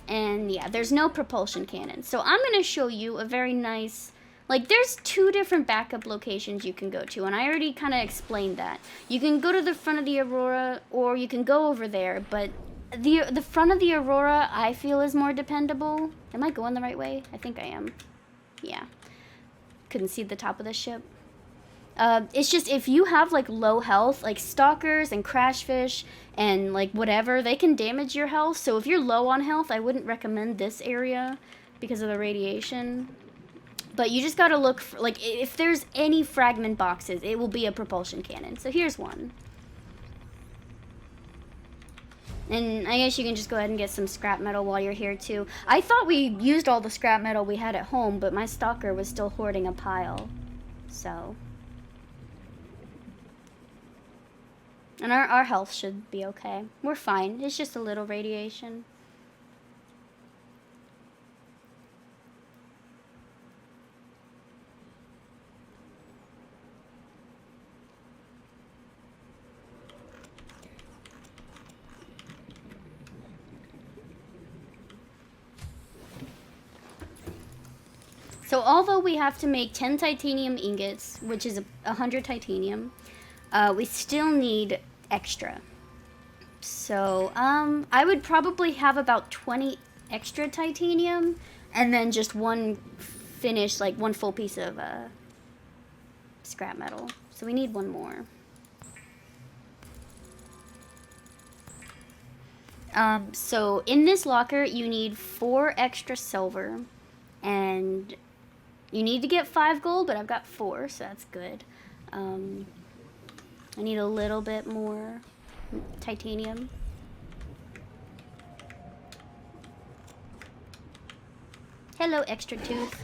and yeah, there's no propulsion cannon. So I'm going to show you a very nice, there's 2 different backup locations you can go to, and I already kind of explained that. You can go to the front of the Aurora, or you can go over there, but the front of the Aurora, I feel, is more dependable. Am I going the right way? I think I am. Yeah. Couldn't see the top of the ship. It's just, if you have, low health, stalkers and crashfish and, whatever, they can damage your health. So if you're low on health, I wouldn't recommend this area because of the radiation. But you just gotta look for, if there's any fragment boxes, it will be a propulsion cannon. So here's one. And I guess you can just go ahead and get some scrap metal while you're here, too. I thought we used all the scrap metal we had at home, but my stalker was still hoarding a pile. So. And our health should be okay. We're fine. It's just a little radiation. So although we have to make 10 titanium ingots, which is 100 titanium, we still need extra. So I would probably have about 20 extra titanium, and then just one finished, 1 full piece of scrap metal. So we need 1 more. So in this locker, you need 4 extra silver, and you need to get 5 gold, but I've got 4, so that's good. I need a little bit more titanium. Hello, extra tooth.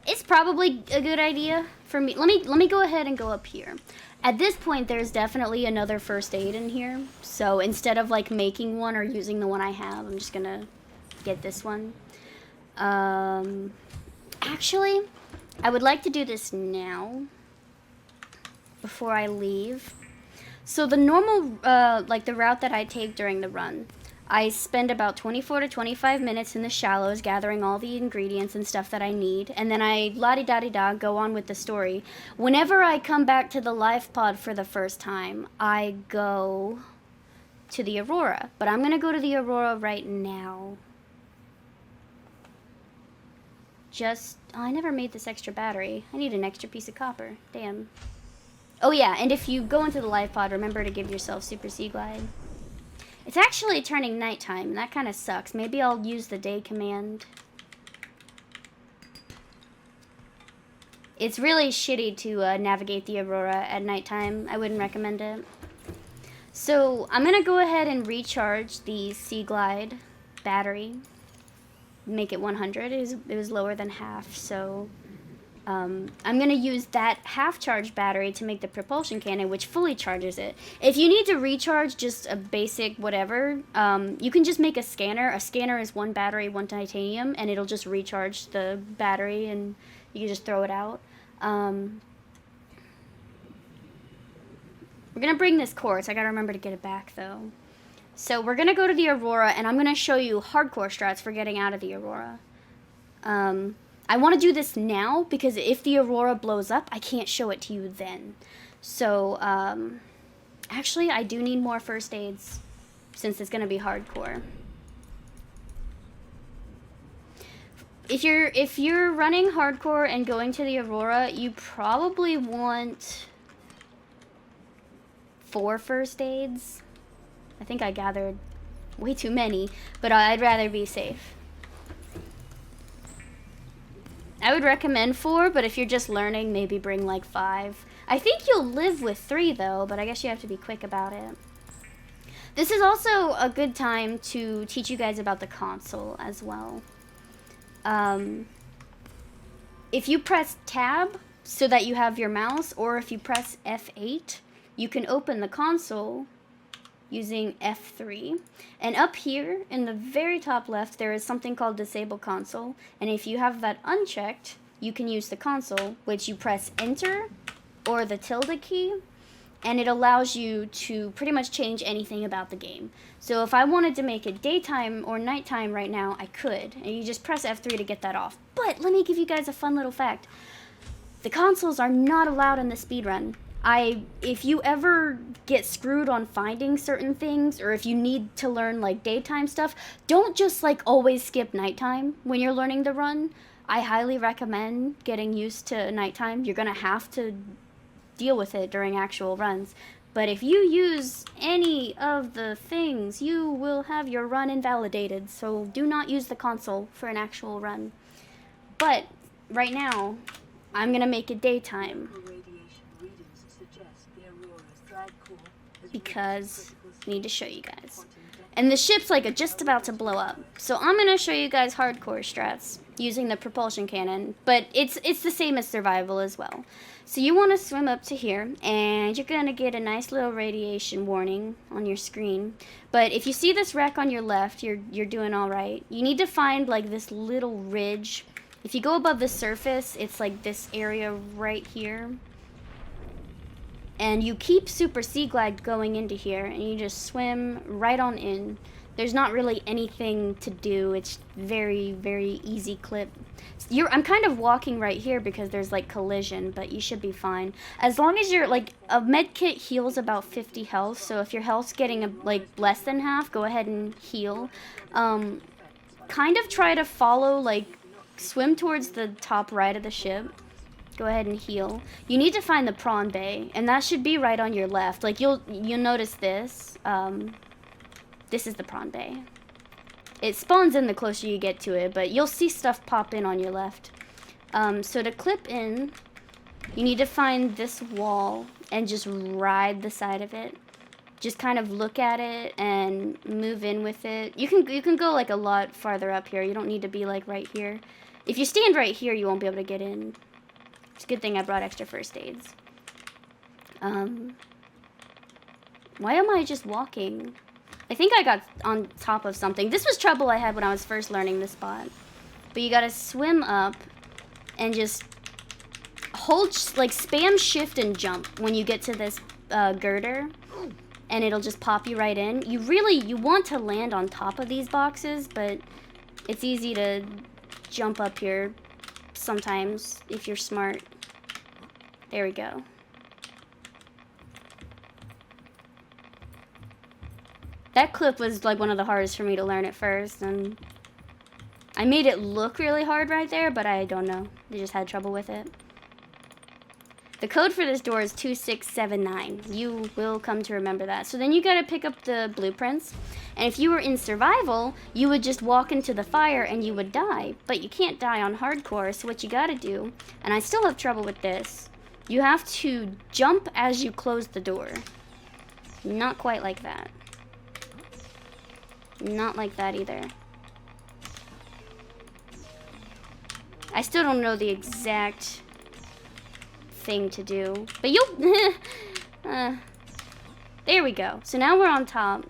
It's probably a good idea for me. Let me go ahead and go up here. At this point, there's definitely another first aid in here. So instead of making one or using the one I have, I'm just gonna get this one. Actually, I would like to do this now. before I leave. So the normal, like the route that I take during the run, I spend about 24 to 25 minutes in the shallows gathering all the ingredients and stuff that I need, and then I la-di-da-di-da go on with the story. Whenever I come back to the life pod for the first time, I go to the Aurora. But I'm gonna go to the Aurora right now. I never made this extra battery. I need an extra piece of copper. Damn. Oh yeah, and if you go into the life pod, remember to give yourself Super Sea Glide. It's actually turning nighttime, and that kind of sucks. Maybe I'll use the day command. It's really shitty to navigate the Aurora at nighttime. I wouldn't recommend it. So I'm gonna go ahead and recharge the Sea Glide battery. Make it 100. It was lower than half, so I'm going to use that half-charged battery to make the propulsion cannon, which fully charges it. If you need to recharge just a basic whatever, you can just make a scanner. A scanner is 1 battery, 1 titanium, and it'll just recharge the battery, and you can just throw it out. We're going to bring this quartz. I got to remember to get it back, though. So we're going to go to the Aurora, and I'm going to show you hardcore strats for getting out of the Aurora. I want to do this now, because if the Aurora blows up, I can't show it to you then. So, actually, I do need more first aids, since it's going to be hardcore. If you're running hardcore and going to the Aurora, you probably want 4 first aids. I think I gathered way too many, but I'd rather be safe. I would recommend 4, but if you're just learning, maybe bring like 5. I think you'll live with 3 though, but I guess you have to be quick about it. This is also a good time to teach you guys about the console as well. If you press tab so that you have your mouse, or if you press F8, you can open the console using F3. And up here in the very top left, there is something called Disable Console. And if you have that unchecked, you can use the console, which you press Enter or the tilde key, and it allows you to pretty much change anything about the game. So if I wanted to make it daytime or nighttime right now, I could. And you just press F3 to get that off. But let me give you guys a fun little fact. The consoles are not allowed in the speedrun. If you ever get screwed on finding certain things, or if you need to learn like daytime stuff, don't just like always skip nighttime when you're learning the run. I highly recommend getting used to nighttime. You're gonna have to deal with it during actual runs. But if you use any of the things, you will have your run invalidated. So do not use the console for an actual run. But right now, I'm gonna make it daytime, because I need to show you guys. And the ship's like just about to blow up. So I'm going to show you guys hardcore strats using the propulsion cannon. But it's the same as survival as well. So you want to swim up to here, and you're going to get a nice little radiation warning on your screen. But if you see this wreck on your left, you're doing all right. You need to find like this little ridge. If you go above the surface, it's like this area right here. And you keep Super Sea Glide going into here, and you just swim right on in. There's not really anything to do. It's very, very easy clip. I'm kind of walking right here because there's like collision, but you should be fine. As long as you're like, a med kit heals about 50 health, so if your health's getting like less than half, go ahead and heal. Kind of try to follow, like, swim towards the top right of the ship. Go ahead and heal. You need to find the prawn bay, and that should be right on your left. Like, you'll notice this. This is the prawn bay. It spawns in the closer you get to it, but you'll see stuff pop in on your left. So to clip in, you need to find this wall and just ride the side of it. Just kind of look at it and move in with it. You can go like a lot farther up here. You don't need to be like right here. If you stand right here, you won't be able to get in. It's a good thing I brought extra first aids. Why am I just walking? I think I got on top of something. This was trouble I had when I was first learning this spot. But you gotta swim up and just hold, like, spam shift and jump when you get to this girder, and it'll just pop you right in. You want to land on top of these boxes, but it's easy to jump up here sometimes if you're smart. There we go. That clip was like one of the hardest for me to learn at first, and I made it look really hard right there, but I don't know. I just had trouble with it. The code for this door is 2679. You will come to remember that. So then you gotta pick up the blueprints. And if you were in survival, you would just walk into the fire and you would die. But you can't die on hardcore, so what you gotta do, and I still have trouble with this, you have to jump as you close the door. Not quite like that. Not like that either. I still don't know the exact thing to do, but you'll there we go. So now we're on top,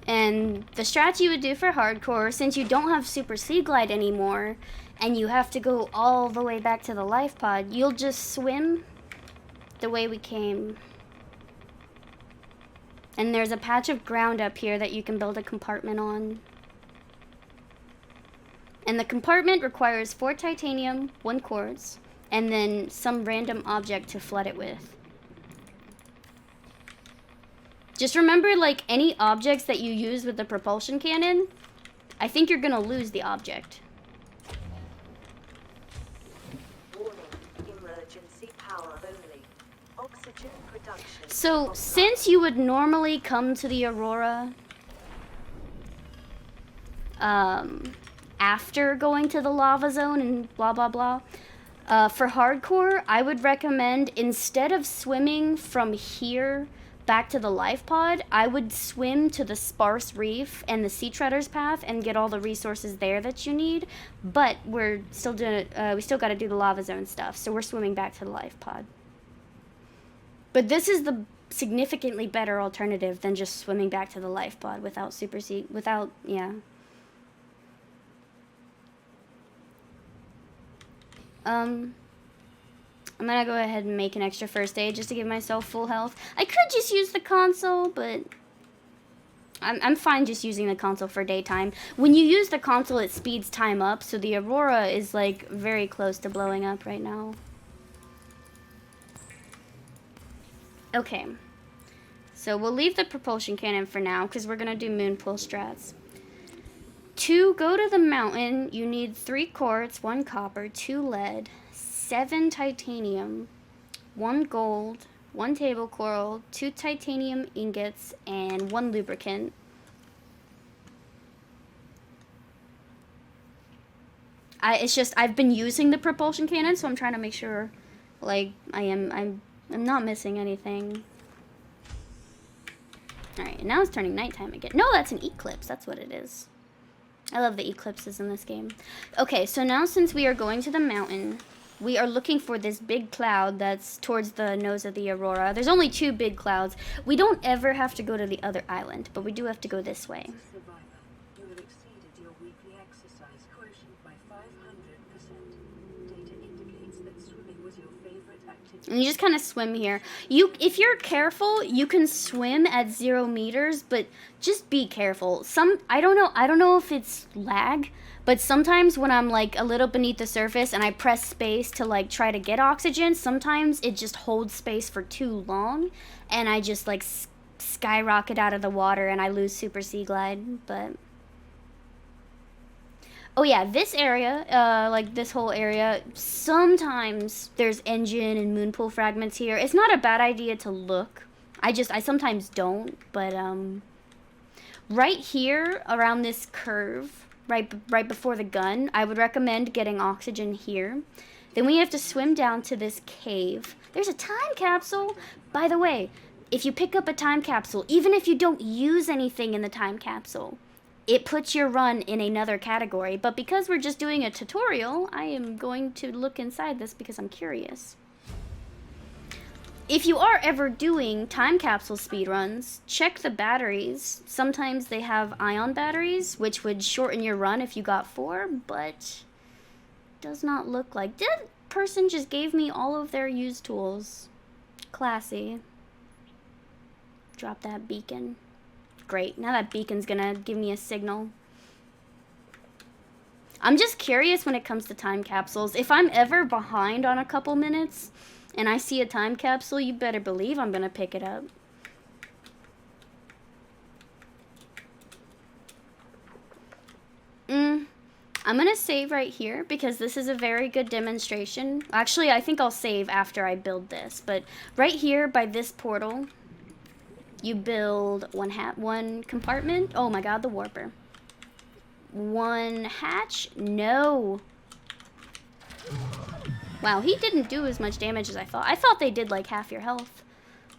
and the strats you would do for hardcore, since you don't have super sea glide anymore and you have to go all the way back to the life pod, you'll just swim the way we came. And there's a patch of ground up here that you can build a compartment on. And the compartment requires 4 titanium, 1 quartz, and then some random object to flood it with. Just remember, like, any objects that you use with the propulsion cannon, I think you're gonna lose the object. Warning, emergency power only. Oxygen production. So, since you would normally come to the Aurora after going to the lava zone and blah blah blah, for hardcore, I would recommend, instead of swimming from here back to the life pod, I would swim to the sparse reef and the sea treader's path and get all the resources there that you need. But we're still doing we still got to do the lava zone stuff, so we're swimming back to the life pod. But this is the significantly better alternative than just swimming back to the life pod without yeah. I'm gonna go ahead and make an extra first aid just to give myself full health. I could just use the console, but I'm fine just using the console for daytime. When you use the console, it speeds time up, so the Aurora is like very close to blowing up right now. Okay, so we'll leave the propulsion cannon for now because we're gonna do moon pool strats. To go to the mountain, you need 3 quartz, 1 copper, 2 lead, 7 titanium, 1 gold, 1 table coral, 2 titanium ingots, and 1 lubricant. It's just I've been using the propulsion cannon, so I'm trying to make sure, like, I'm not missing anything. Alright, now it's turning nighttime again. No, that's an eclipse. That's what it is. I love the eclipses in this game. Okay, so now since we are going to the mountain, we are looking for this big cloud that's towards the nose of the Aurora. There's only 2 big clouds. We don't ever have to go to the other island, but we do have to go this way. Survivor, you have exceeded your weekly exercise quotient by 500%. Data indicates that swimming was your favorite activity. And you just kind of swim here. If you're careful, you can swim at 0 meters, but just be careful. I don't know if it's lag, but sometimes when I'm like a little beneath the surface and I press space to like try to get oxygen, sometimes it just holds space for too long, and I just like skyrocket out of the water and I lose super sea glide. But oh yeah, this area, like this whole area, sometimes there's engine and moon pool fragments here. It's not a bad idea to look. I sometimes don't, but right here around this curve, right before the gun, I would recommend getting oxygen here. Then we have to swim down to this cave. There's a time capsule. By the way, if you pick up a time capsule, even if you don't use anything in the time capsule, it puts your run in another category. But because we're just doing a tutorial, I am going to look inside this because I'm curious. If you are ever doing time capsule speedruns, check the batteries. Sometimes they have ion batteries, which would shorten your run if you got 4, but does not look like... person just gave me all of their use tools. Classy. Drop that beacon. Great. Now that beacon's gonna give me a signal. I'm just curious when it comes to time capsules. If I'm ever behind on a couple minutes and I see a time capsule, you better believe I'm gonna pick it up. I'm gonna save right here because this is a very good demonstration. Actually, I think I'll save after I build this, but right here by this portal, you build one compartment. Oh my god, the warper. One hatch? No. Wow, he didn't do as much damage as I thought. I thought they did like half your health.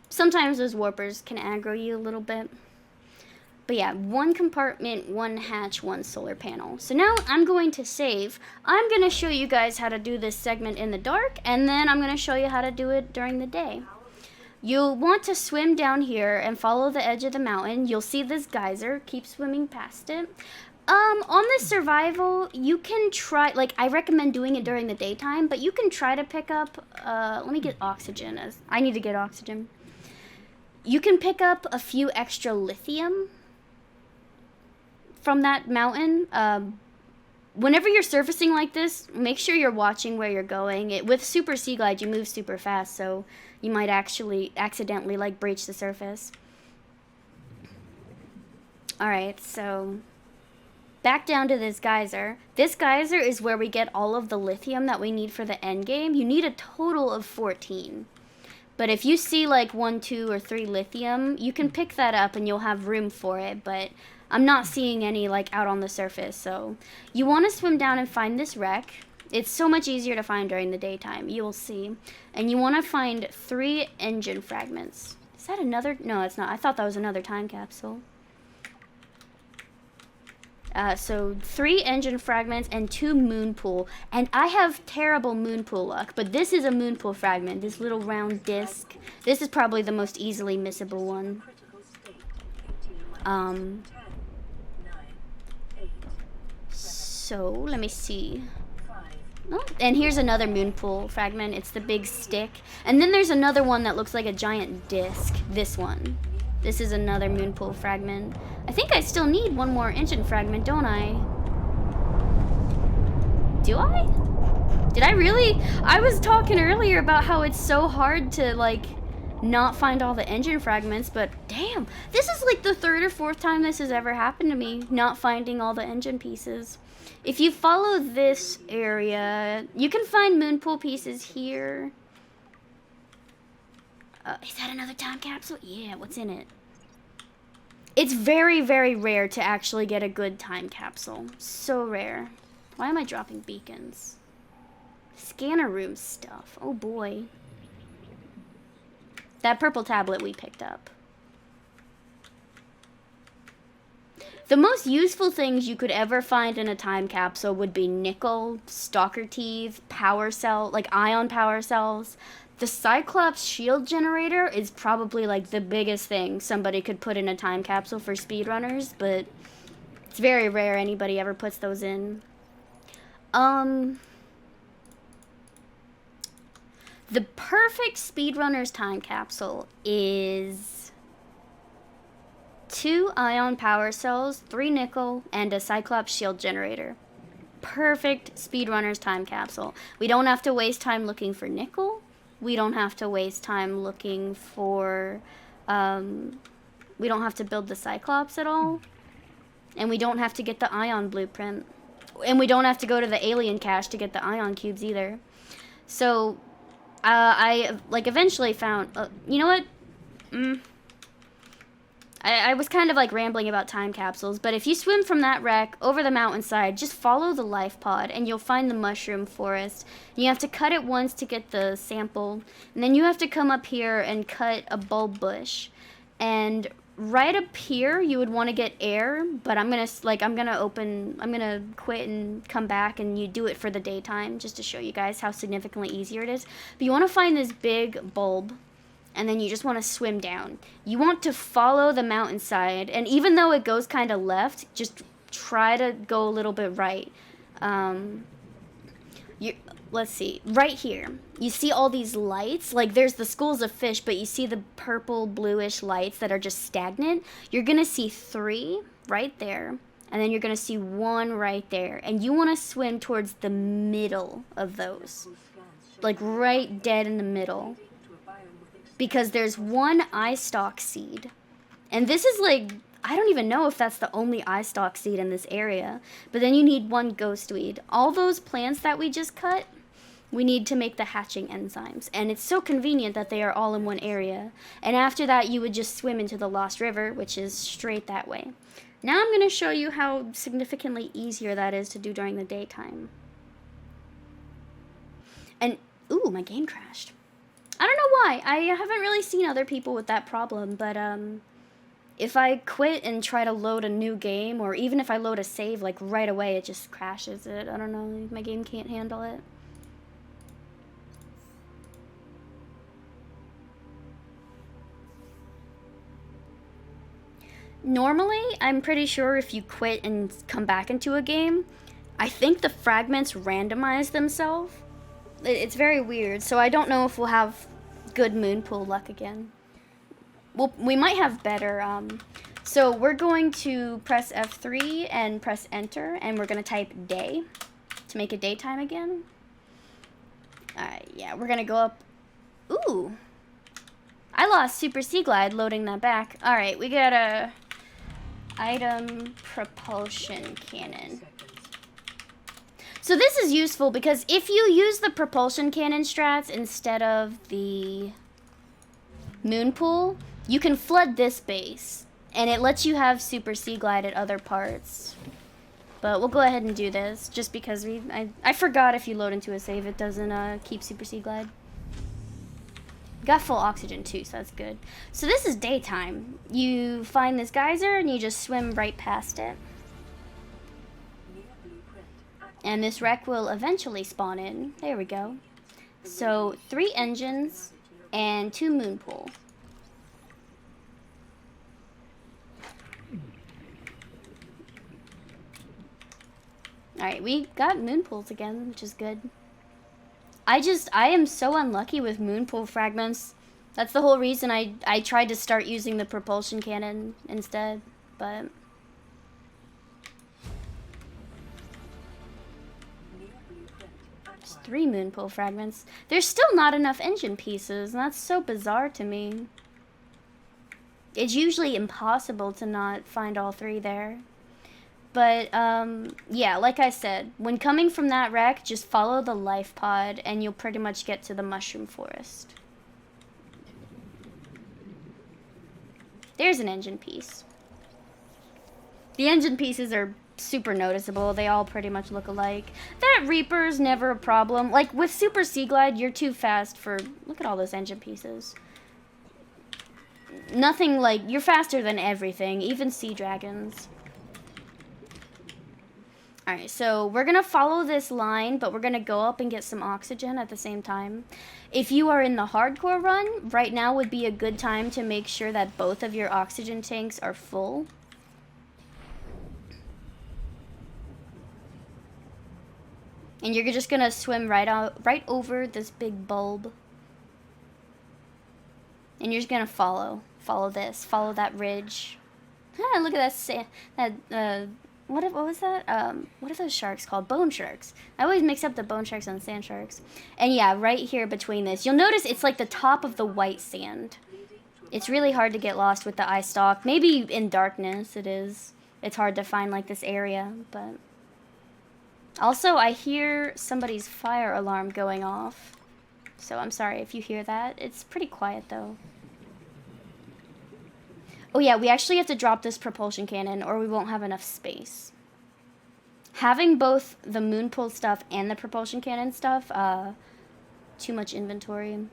Sometimes those warpers can aggro you a little bit. But yeah, one compartment, one hatch, one solar panel. So now I'm going to save. I'm going to show you guys how to do this segment in the dark, and then I'm going to show you how to do it during the day. You'll want to swim down here and follow the edge of the mountain. You'll see this geyser. Keep swimming past it. On this survival, you can try, like, I recommend doing it during the daytime, but you can try to pick up, let me get oxygen. I need to get oxygen. You can pick up a few extra lithium from that mountain. Whenever you're surfacing like this, make sure you're watching where you're going. With Super Sea Glide, you move super fast, so you might actually accidentally, like, breach the surface. Alright, so back down to this geyser. This geyser is where we get all of the lithium that we need for the end game. You need a total of 14. But if you see like 1, 2, or 3 lithium, you can pick that up and you'll have room for it. But I'm not seeing any like out on the surface. So you want to swim down and find this wreck. It's so much easier to find during the daytime. You'll see. And you want to find 3 engine fragments. Is that another? No, it's not. I thought that was another time capsule. So 3 engine fragments and 2 moon pool. And I have terrible moon pool luck, but this is a moon pool fragment. This little round disc. This is probably the most easily missable one. So let me see. Oh, and here's another moon pool fragment. It's the big stick. And then there's another one that looks like a giant disc. This one. This is another moon pool fragment. I think I still need one more engine fragment, don't I? Do I? Did I really? I was talking earlier about how it's so hard to, like, not find all the engine fragments, but damn, this is like the 3rd or 4th time this has ever happened to me, not finding all the engine pieces. If you follow this area, you can find moon pool pieces here. Is that another time capsule? Yeah, what's in it? It's very, very rare to actually get a good time capsule. So rare. Why am I dropping beacons? Scanner room stuff. Oh boy. That purple tablet we picked up. The most useful things you could ever find in a time capsule would be nickel, stalker teeth, power cell, like ion power cells. The Cyclops shield generator is probably like the biggest thing somebody could put in a time capsule for speedrunners, but it's very rare anybody ever puts those in. The perfect speedrunner's time capsule is 2 ion power cells, 3 nickel, and a Cyclops shield generator. Perfect speedrunner's time capsule. We don't have to waste time looking for nickel. We don't have to waste time looking for, we don't have to build the Cyclops at all. And we don't have to get the ion blueprint. And we don't have to go to the alien cache to get the ion cubes either. So, I, like, eventually found, you know what? I was kind of like rambling about time capsules, but if you swim from that wreck over the mountainside, just follow the life pod and you'll find the mushroom forest. You have to cut it once to get the sample, and then you have to come up here and cut a bulb bush. And right up here, you would want to get air, but I'm gonna quit and come back, and you do it for the daytime just to show you guys how significantly easier it is. But you want to find this big bulb, and then you just want to swim down. You want to follow the mountainside, and even though it goes kind of left, just try to go a little bit right. let's see, right here, you see all these lights? Like, there's the schools of fish, but you see the purple, bluish lights that are just stagnant. You're gonna see 3 right there, and then you're gonna see 1 right there. And you wanna swim towards the middle of those. Like, right dead in the middle. Because there's 1 eye stalk seed. And this is like, I don't even know if that's the only eye stalk seed in this area. But then you need 1 ghost weed. All those plants that we just cut, we need to make the hatching enzymes. And it's so convenient that they are all in 1 area. And after that, you would just swim into the Lost River, which is straight that way. Now I'm going to show you how significantly easier that is to do during the daytime. And, ooh, my game crashed. I don't know why. I haven't really seen other people with that problem, but, if I quit and try to load a new game, or even if I load a save, like, right away, it just crashes it. I don't know, my game can't handle it. Normally, I'm pretty sure if you quit and come back into a game, I think the fragments randomize themselves. It's very weird, so I don't know if we'll have good moon pool luck again. Well, we might have better, so we're going to press F3 and press enter, and we're going to type day to make it daytime again. Alright, yeah, we're going to go up. Ooh, I lost Super Sea Glide loading that back. Alright, we got a item propulsion cannon. So this is useful because if you use the propulsion cannon strats instead of the moon pool, you can flood this base, and it lets you have Super Sea Glide at other parts. But we'll go ahead and do this, just because I forgot if you load into a save, it doesn't keep Super Sea Glide. Got full oxygen too, so that's good. So this is daytime. You find this geyser, and you just swim right past it. And this wreck will eventually spawn in. There we go. So 3 engines and 2 moon pool. Alright, we got moon pools again, which is good. I am so unlucky with moon pool fragments. That's the whole reason I tried to start using the propulsion cannon instead, but... There's 3 moon pool fragments. There's still not enough engine pieces, and that's so bizarre to me. It's usually impossible to not find all 3 there. But, yeah, like I said, when coming from that wreck, just follow the life pod, and you'll pretty much get to the mushroom forest. There's an engine piece. The engine pieces are super noticeable. They all pretty much look alike. That Reaper's never a problem. Like, with Super Sea Glide, you're too fast for... Look at all those engine pieces. Nothing like... You're faster than everything, even sea dragons. Alright, so we're going to follow this line, but we're going to go up and get some oxygen at the same time. If you are in the hardcore run, right now would be a good time to make sure that both of your oxygen tanks are full. And you're just going to swim right over this big bulb. And you're just going to follow that ridge. Ah, look at that what was that? What are those sharks called? Bone sharks. I always mix up the bone sharks and sand sharks. And yeah, right here between this, you'll notice it's like the top of the white sand. It's really hard to get lost with the eye stalk. Maybe in darkness it is. It's hard to find like this area, but... Also, I hear somebody's fire alarm going off. So I'm sorry if you hear that. It's pretty quiet though. Oh yeah, we actually have to drop this propulsion cannon or we won't have enough space. Having both the moon pool stuff and the propulsion cannon stuff, too much inventory.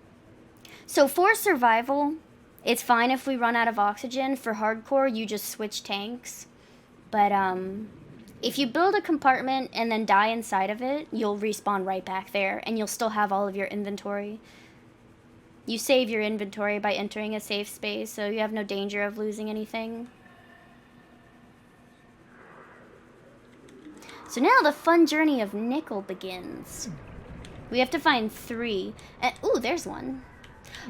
So for survival, it's fine if we run out of oxygen. For hardcore, you just switch tanks. But if you build a compartment and then die inside of it, you'll respawn right back there and you'll still have all of your inventory. You save your inventory by entering a safe space, so you have no danger of losing anything. So now the fun journey of nickel begins. We have to find 3. And, ooh, there's one.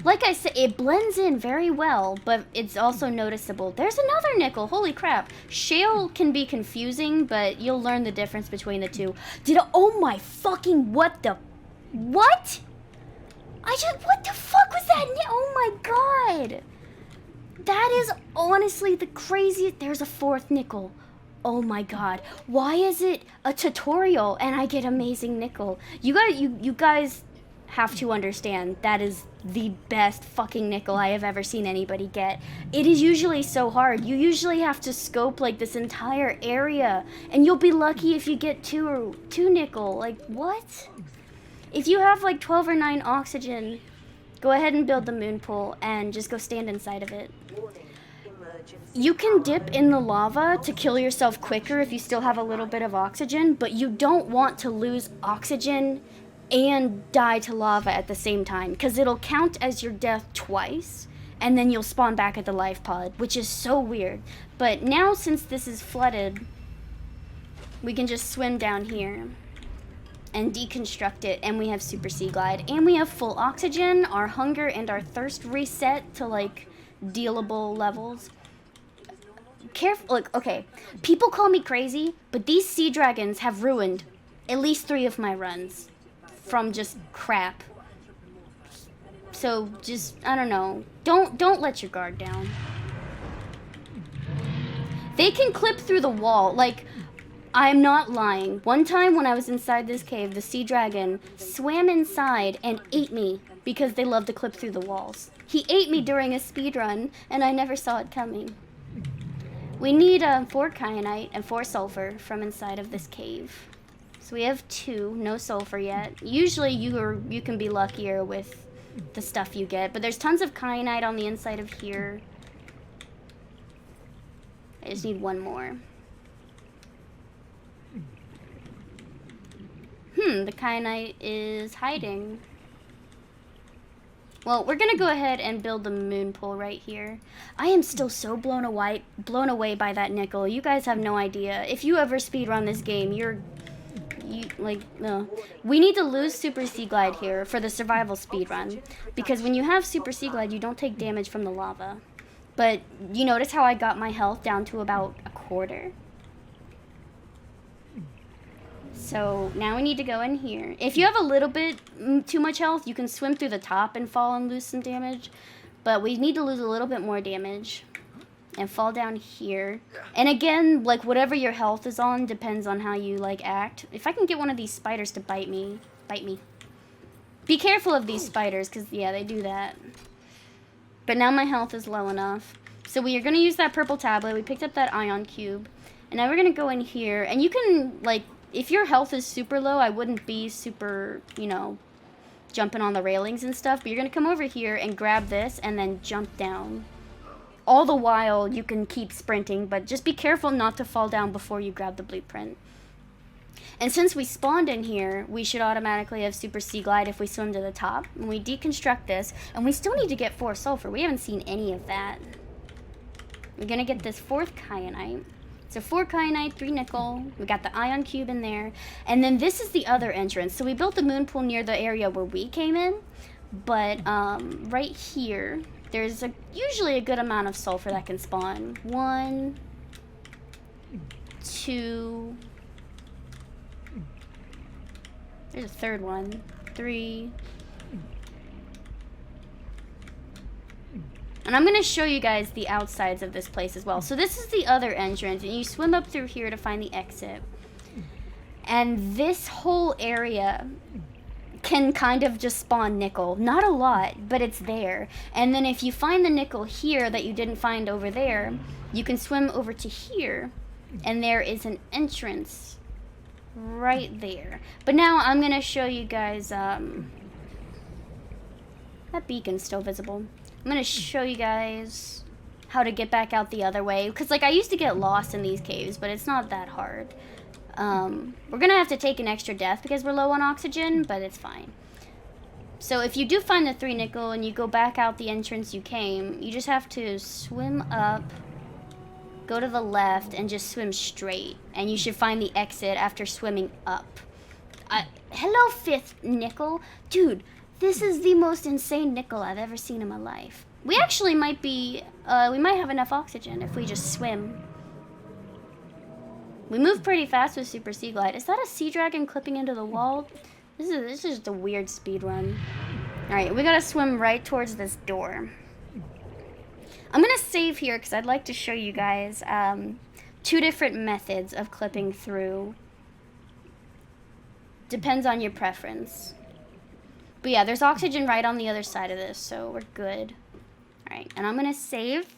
Like I said, it blends in very well, but it's also noticeable. There's another nickel. Holy crap. Shale can be confusing, but you'll learn the difference between the two. Oh my fucking, what the, what? What the fuck was that? Oh my god. That is honestly the craziest. There's a 4th nickel. Oh my god. Why is it a tutorial and I get amazing nickel? You guys have to understand that is the best fucking nickel I have ever seen anybody get. It is usually so hard. You usually have to scope like this entire area and you'll be lucky if you get 2 nickel. Like what? If you have like 12 or 9 oxygen, go ahead and build the moon pool and just go stand inside of it. You can dip in the lava to kill yourself quicker if you still have a little bit of oxygen, but you don't want to lose oxygen and die to lava at the same time, because it'll count as your death twice, and then you'll spawn back at the life pod, which is so weird. But now, since this is flooded, we can just swim down here and deconstruct it, and we have super sea glide, and we have full oxygen. Our hunger and our thirst reset to like dealable levels. Careful, like, okay, people call me crazy, but these sea dragons have ruined at least 3 of my runs from just crap. So just, I don't know, don't let your guard down. They can clip through the wall. Like, I'm not lying. One time when I was inside this cave, the sea dragon swam inside and ate me because they love to clip through the walls. He ate me during a speed run, and I never saw it coming. We need 4 kyanite and 4 sulfur from inside of this cave. So we have 2, no sulfur yet. Usually you can be luckier with the stuff you get, but there's tons of kyanite on the inside of here. I just need 1 more. The kyanite is hiding. Well, we're gonna go ahead and build the moon pool right here. I am still so blown away by that nickel. You guys have no idea. If you ever speedrun this game, we need to lose super sea glide here for the survival speedrun, because when you have super sea glide, you don't take damage from the lava. But you notice how I got my health down to about 1/4? So now we need to go in here. If you have a little bit too much health, you can swim through the top and fall and lose some damage. But we need to lose a little bit more damage and fall down here. And again, like, whatever your health is on depends on how you like act. If I can get one of these spiders to bite me. Be careful of these spiders, because yeah, they do that. But now my health is low enough. So we are going to use that purple tablet. We picked up that ion cube. And now we're going to go in here. And you can, like, if your health is super low, I wouldn't be super, you know, jumping on the railings and stuff. But you're going to come over here and grab this and then jump down. All the while, you can keep sprinting, but just be careful not to fall down before you grab the blueprint. And since we spawned in here, we should automatically have super sea glide if we swim to the top. And we deconstruct this, and we still need to get 4 sulfur. We haven't seen any of that. We're going to get this 4th kyanite. So 4 kyanite, 3 nickel. We got the ion cube in there. And then this is the other entrance. So we built the moon pool near the area where we came in. But right here, there's usually a good amount of sulfur that can spawn. 1, 2... There's a 3rd one. 3. And I'm going to show you guys the outsides of this place as well. So this is the other entrance, and you swim up through here to find the exit. And this whole area can kind of just spawn nickel. Not a lot, but it's there. And then if you find the nickel here that you didn't find over there, you can swim over to here, and there is an entrance right there. But now I'm going to show you guys, that beacon's still visible. I'm going to show you guys how to get back out the other way. Because, like, I used to get lost in these caves, but it's not that hard. We're going to have to take an extra death because we're low on oxygen, but it's fine. So if you do find the 3 nickel and you go back out the entrance you came, you just have to swim up, go to the left, and just swim straight. And you should find the exit after swimming up. Hello, fifth nickel. Dude, this is the most insane nickel I've ever seen in my life. We actually might be, we might have enough oxygen if we just swim. We move pretty fast with Super Sea Glide. Is that a sea dragon clipping into the wall? This is just a weird speed run. Alright, we gotta swim right towards this door. I'm gonna save here because I'd like to show you guys two different methods of clipping through. Depends on your preference. But yeah, there's oxygen right on the other side of this, so we're good. Alright, and I'm gonna save.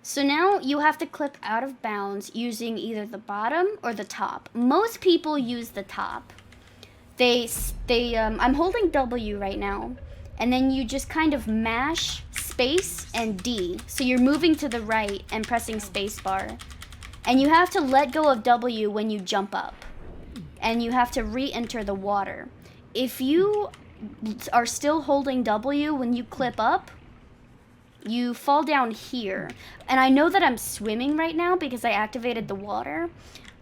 So now you have to clip out of bounds using either the bottom or the top. Most people use the top. I'm holding W right now, and then you just kind of mash space and D. So you're moving to the right and pressing space bar. And you have to let go of W when you jump up. And you have to re-enter the water. If you are still holding W when you clip up, you fall down here. And I know that I'm swimming right now because I activated the water,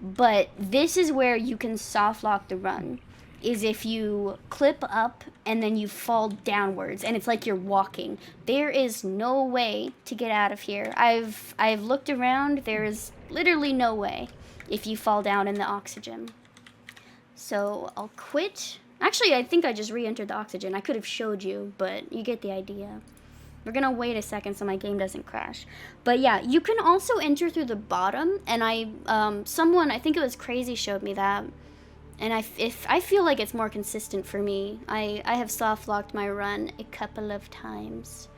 but this is where you can soft lock the run, is if you clip up and then you fall downwards and it's like you're walking. There is no way to get out of here. I've looked around, there is literally no way if you fall down in the oxygen. So I'll quit. Actually, I think I just re-entered the oxygen. I could have showed you, but you get the idea. We're gonna wait a second so my game doesn't crash. But yeah, you can also enter through the bottom, and someone, I think it was Crazy, showed me that. And I feel like it's more consistent for me. I have soft locked my run a couple of times.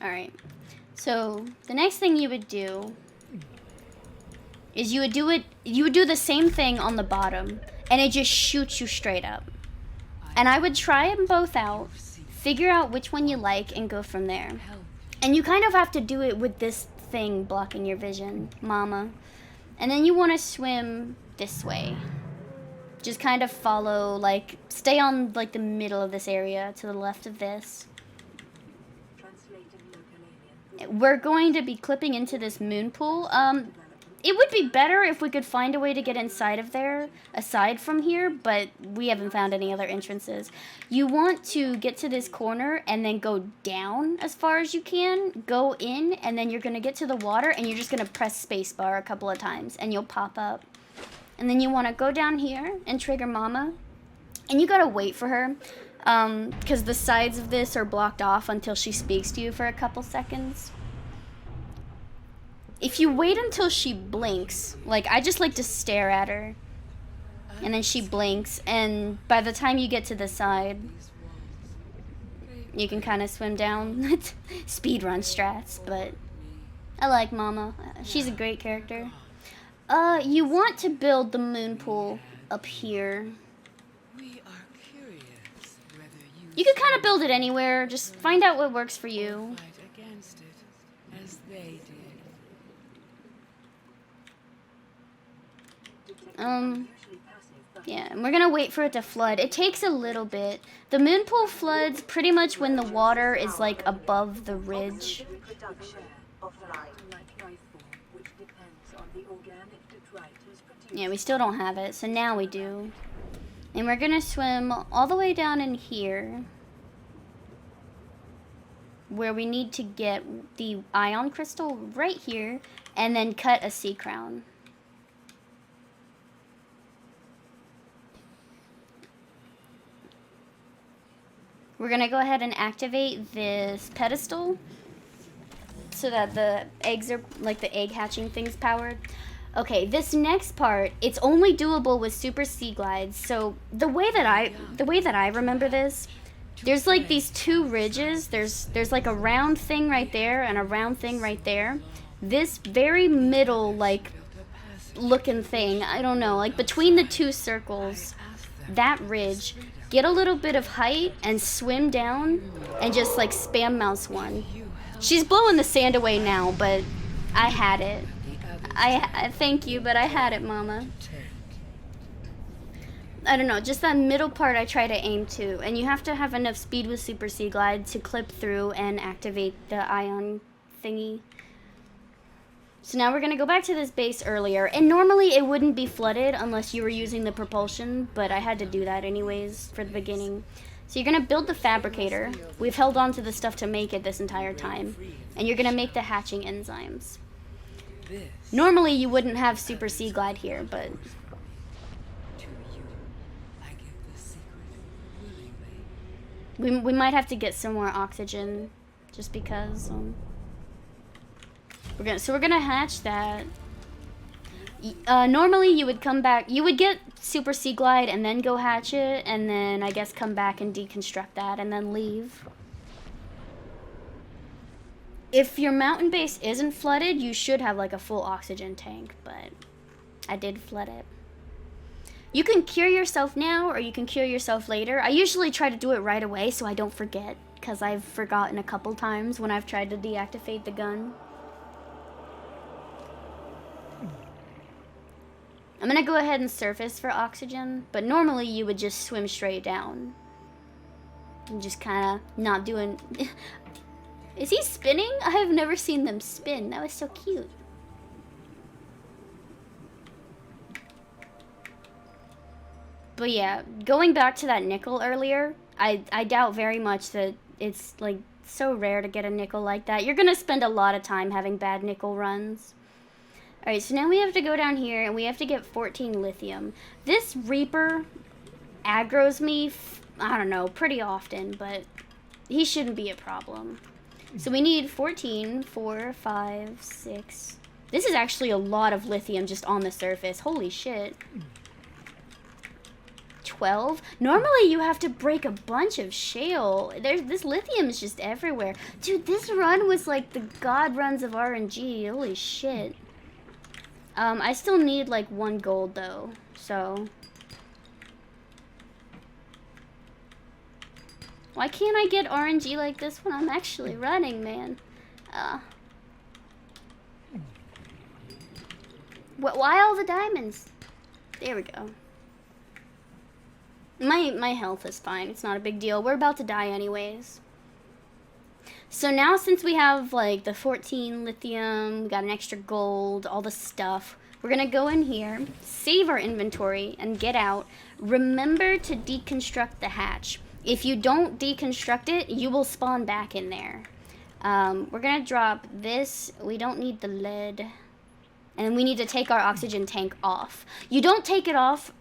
Alright, so the next thing you would do is you would do the same thing on the bottom, and it just shoots you straight up. And I would try them both out, figure out which one you like, and go from there. And you kind of have to do it with this thing blocking your vision, mama. And then you want to swim this way. Just kind of follow, like, stay on, like, the middle of this area to the left of this. We're going to be clipping into this moon pool. It would be better if we could find a way to get inside of there, aside from here, but we haven't found any other entrances. You want to get to this corner and then go down as far as you can, go in, and then you're going to get to the water, and you're just going to press spacebar a couple of times, and you'll pop up. And then you want to go down here and trigger Mama, and you got to wait for her. Because the sides of this are blocked off until she speaks to you for a couple seconds. If you wait until she blinks, like, I just like to stare at her, and then she blinks, and by the time you get to the side, you can kind of swim down. Speedrun strats, but I like Mama. She's a great character. You want to build the moon pool up here. You could kind of build it anywhere. Just find out what works for you. Yeah, and we're gonna wait for it to flood. It takes a little bit. The moon pool floods pretty much when the water is, like, above the ridge. Yeah, we still don't have it, so now we do. And we're gonna swim all the way down in here, where we need to get the ion crystal right here, and then cut a sea crown. We're gonna go ahead and activate this pedestal so that the eggs are, like, the egg hatching thing's powered. Okay, this next part, it's only doable with Super Sea Glides. So the way that I remember this, there's like these two ridges. There's like a round thing right there and a round thing right there. This very middle, like, looking thing, I don't know, like between the two circles, that ridge, get a little bit of height and swim down and just, like, spam mouse one. She's blowing the sand away now, but I had it. I thank you, but I had it, Mama. I don't know, just that middle part I try to aim to, and you have to have enough speed with Super Sea Glide to clip through and activate the ion thingy. So now we're gonna go back to this base earlier, and normally it wouldn't be flooded unless you were using the propulsion, but I had to do that anyways for the beginning. So you're gonna build the fabricator. We've held on to the stuff to make it this entire time, and you're gonna make the hatching enzymes. Normally you wouldn't have Super Sea Glide here, but we might have to get some more oxygen, just because. We're gonna hatch that. Normally you would come back. You would get Super Sea Glide and then go hatch it, and then I guess come back and deconstruct that, and then leave. If your mountain base isn't flooded, you should have like a full oxygen tank, but I did flood it. You can cure yourself now, or you can cure yourself later. I usually try to do it right away so I don't forget, because I've forgotten a couple times when I've tried to deactivate the gun. I'm gonna go ahead and surface for oxygen, but normally you would just swim straight down. And just kinda not doing... Is he spinning? I have never seen them spin. That was so cute. But yeah, going back to that nickel earlier, I doubt very much that it's like so rare to get a nickel like that. You're gonna spend a lot of time having bad nickel runs. Alright, so now we have to go down here and we have to get 14 lithium. This Reaper aggroes me, I don't know, pretty often, but he shouldn't be a problem. So we need 14, 4, 5, 6. This is actually a lot of lithium just on the surface. Holy shit. 12. Normally you have to break a bunch of shale. This lithium is just everywhere. Dude, this run was like the god runs of RNG. Holy shit. I still need like 1 gold though, so. Why can't I get RNG like this when I'm actually running, man? Why all the diamonds? There we go. My health is fine. It's not a big deal. We're about to die anyways. So now since we have like the 14 lithium, we got an extra gold, all the stuff, we're gonna go in here, save our inventory, and get out. Remember to deconstruct the hatch. If you don't deconstruct it, you will spawn back in there. We're gonna drop this. We don't need the lead. And we need to take our oxygen tank off. You don't take it off.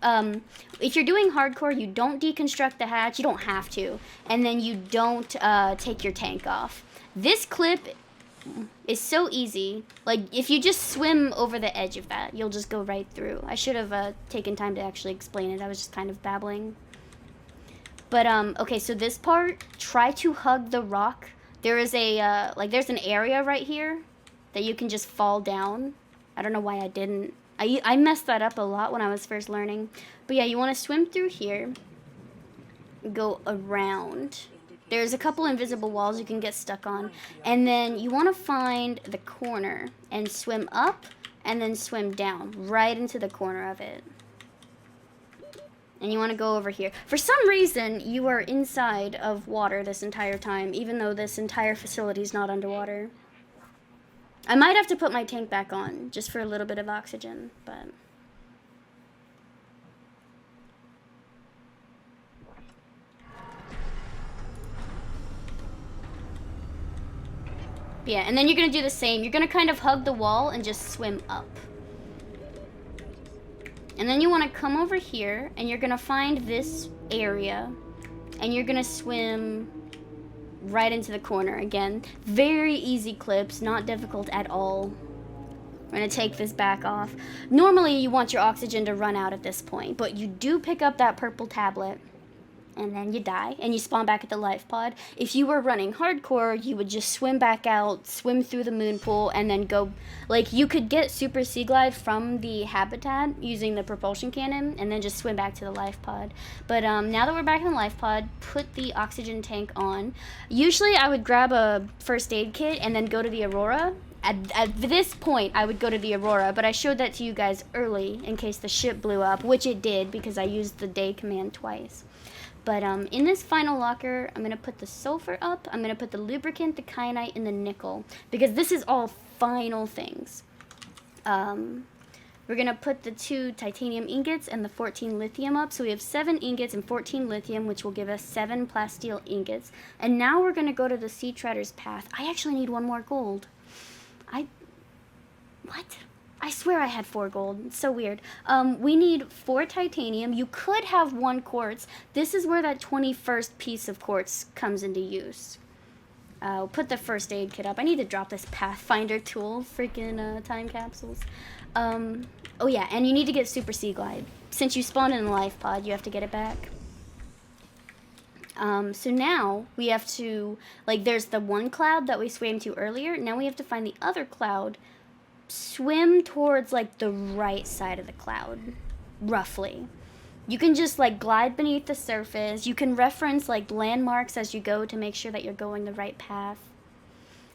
If you're doing hardcore, you don't deconstruct the hatch. You don't have to. And then you don't take your tank off. This clip is so easy. Like, if you just swim over the edge of that, you'll just go right through. I should have taken time to actually explain it. I was just kind of babbling. But, okay, so this part, try to hug the rock. There is a, there's an area right here that you can just fall down. I don't know why I didn't. I messed that up a lot when I was first learning. But yeah, you want to swim through here. Go around. There's a couple invisible walls you can get stuck on. And then you want to find the corner and swim up and then swim down right into the corner of it. And you want to go over here. For some reason, you are inside of water this entire time, even though this entire facility is not underwater. I might have to put my tank back on, just for a little bit of oxygen, but... Yeah, and then you're going to do the same. You're going to kind of hug the wall and just swim up. And then you want to come over here, and you're going to find this area, and you're going to swim right into the corner again. Very easy clips, not difficult at all. We're going to take this back off. Normally, you want your oxygen to run out at this point, but you do pick up that purple tablet, and then you die, and you spawn back at the life pod. If you were running hardcore, you would just swim back out, swim through the moon pool, and then go, like, you could get super sea glide from the habitat using the propulsion cannon, and then just swim back to the life pod. But now that we're back in the life pod, put the oxygen tank on. Usually I would grab a first aid kit and then go to the Aurora. At this point, I would go to the Aurora, but I showed that to you guys early in case the ship blew up, which it did because I used the day command twice. But in this final locker, I'm going to put the sulfur up, I'm going to put the lubricant, the kyanite, and the nickel, because this is all final things. We're going to put the 2 titanium ingots and the 14 lithium up, so we have 7 ingots and 14 lithium, which will give us 7 plasteel ingots. And now we're going to go to the Sea Treader's Path. I actually need 1 more gold. What? I swear I had 4 gold. It's so weird. We need 4 titanium. You could have 1 quartz. This is where that 21st piece of quartz comes into use. We'll put the first aid kit up. I need to drop this Pathfinder tool. Freaking time capsules. Oh yeah, and you need to get Super Sea Glide. Since you spawned in the life pod, you have to get it back. So now we have to, like, there's the one cloud that we swam to earlier. Now we have to find the other cloud. Swim towards, like, the right side of the cloud, roughly. You can just, like, glide beneath the surface. You can reference, like, landmarks as you go to make sure that you're going the right path.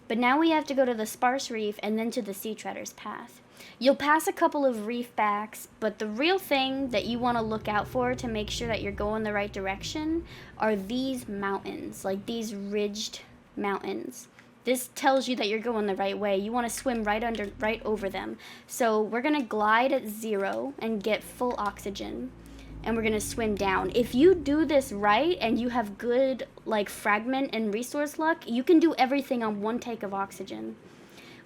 But now we have to go to the sparse reef and then to the Sea Treader's Path. You'll pass a couple of reef backs, but the real thing that you want to look out for to make sure that you're going the right direction are these mountains, like these ridged mountains. This tells you that you're going the right way. You want to swim right over them. So we're going to glide at 0 and get full oxygen. And we're going to swim down. If you do this right and you have good, like, fragment and resource luck, you can do everything on 1 tank of oxygen.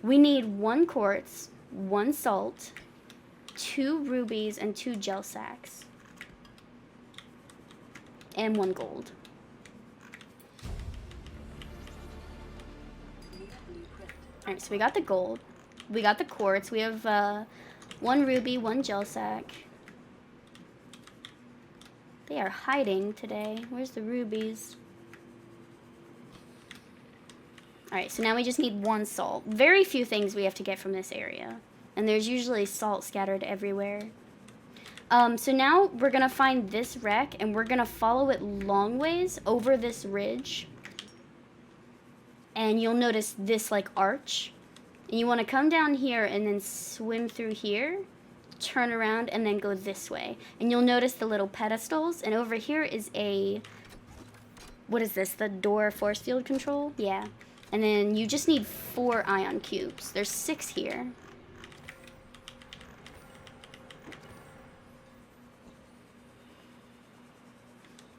We need 1 quartz, 1 salt, 2 rubies, and 2 gel sacks. And 1 gold. Alright, so we got the gold, we got the quartz, we have 1 ruby, 1 gel sack. They are hiding today. Where's the rubies? Alright, so now we just need 1 salt. Very few things we have to get from this area. And there's usually salt scattered everywhere. So now we're going to find this wreck, and we're going to follow it long ways over this ridge. And you'll notice this, like, arch. And you want to come down here and then swim through here, turn around, and then go this way. And you'll notice the little pedestals. And over here is a, what is this, the door force field control? Yeah. And then you just need 4 ion cubes. There's 6 here.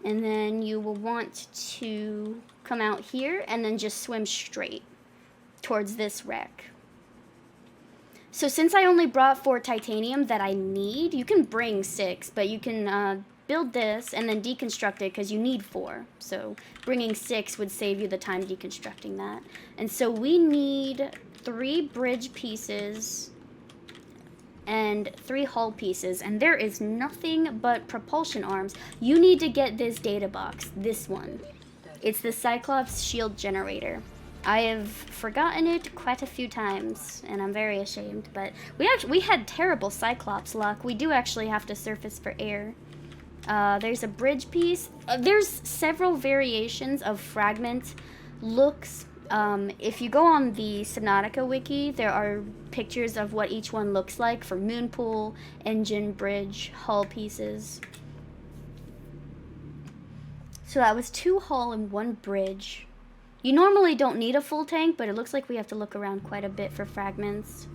And then you will want to come out here and then just swim straight towards this wreck. So since I only brought 4 titanium that I need, you can bring 6, but you can build this and then deconstruct it because you need 4. So bringing 6 would save you the time deconstructing that. And so we need 3 bridge pieces and 3 hull pieces, and there is nothing but propulsion arms. You need to get this data box, this one. It's the Cyclops shield generator. I have forgotten it quite a few times, and I'm very ashamed, but we had terrible Cyclops luck. We do actually have to surface for air. There's a bridge piece. There's several variations of fragment looks. If you go on the Subnautica wiki, there are pictures of what each one looks like for moon pool, engine, bridge, hull pieces. So that was 2 hull and 1 bridge. You normally don't need a full tank, but it looks like we have to look around quite a bit for fragments.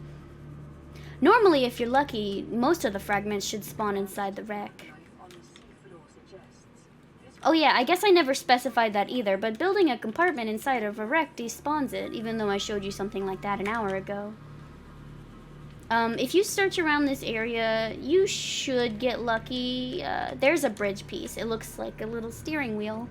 Normally, if you're lucky, most of the fragments should spawn inside the wreck. Oh yeah, I guess I never specified that either, but building a compartment inside of a wreck despawns it, even though I showed you something like that an hour ago. If you search around this area, you should get lucky. There's a bridge piece. It looks like a little steering wheel.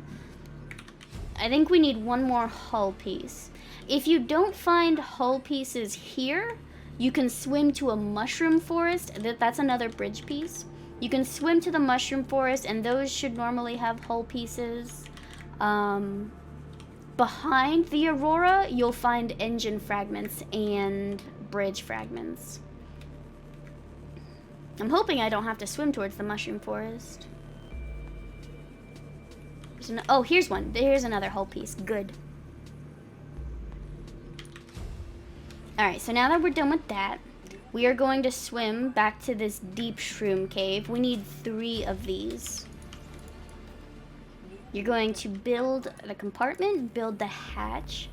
I think we need 1 more hull piece. If you don't find hull pieces here, you can swim to a mushroom forest. That's another bridge piece. You can swim to the mushroom forest, and those should normally have hull pieces. Behind the Aurora, you'll find engine fragments and bridge fragments. I'm hoping I don't have to swim towards the mushroom forest. Oh, here's one. Here's another hull piece. Good. Alright, so now that we're done with that, we are going to swim back to this deep shroom cave. We need 3 of these. You're going to build the compartment, build the hatch.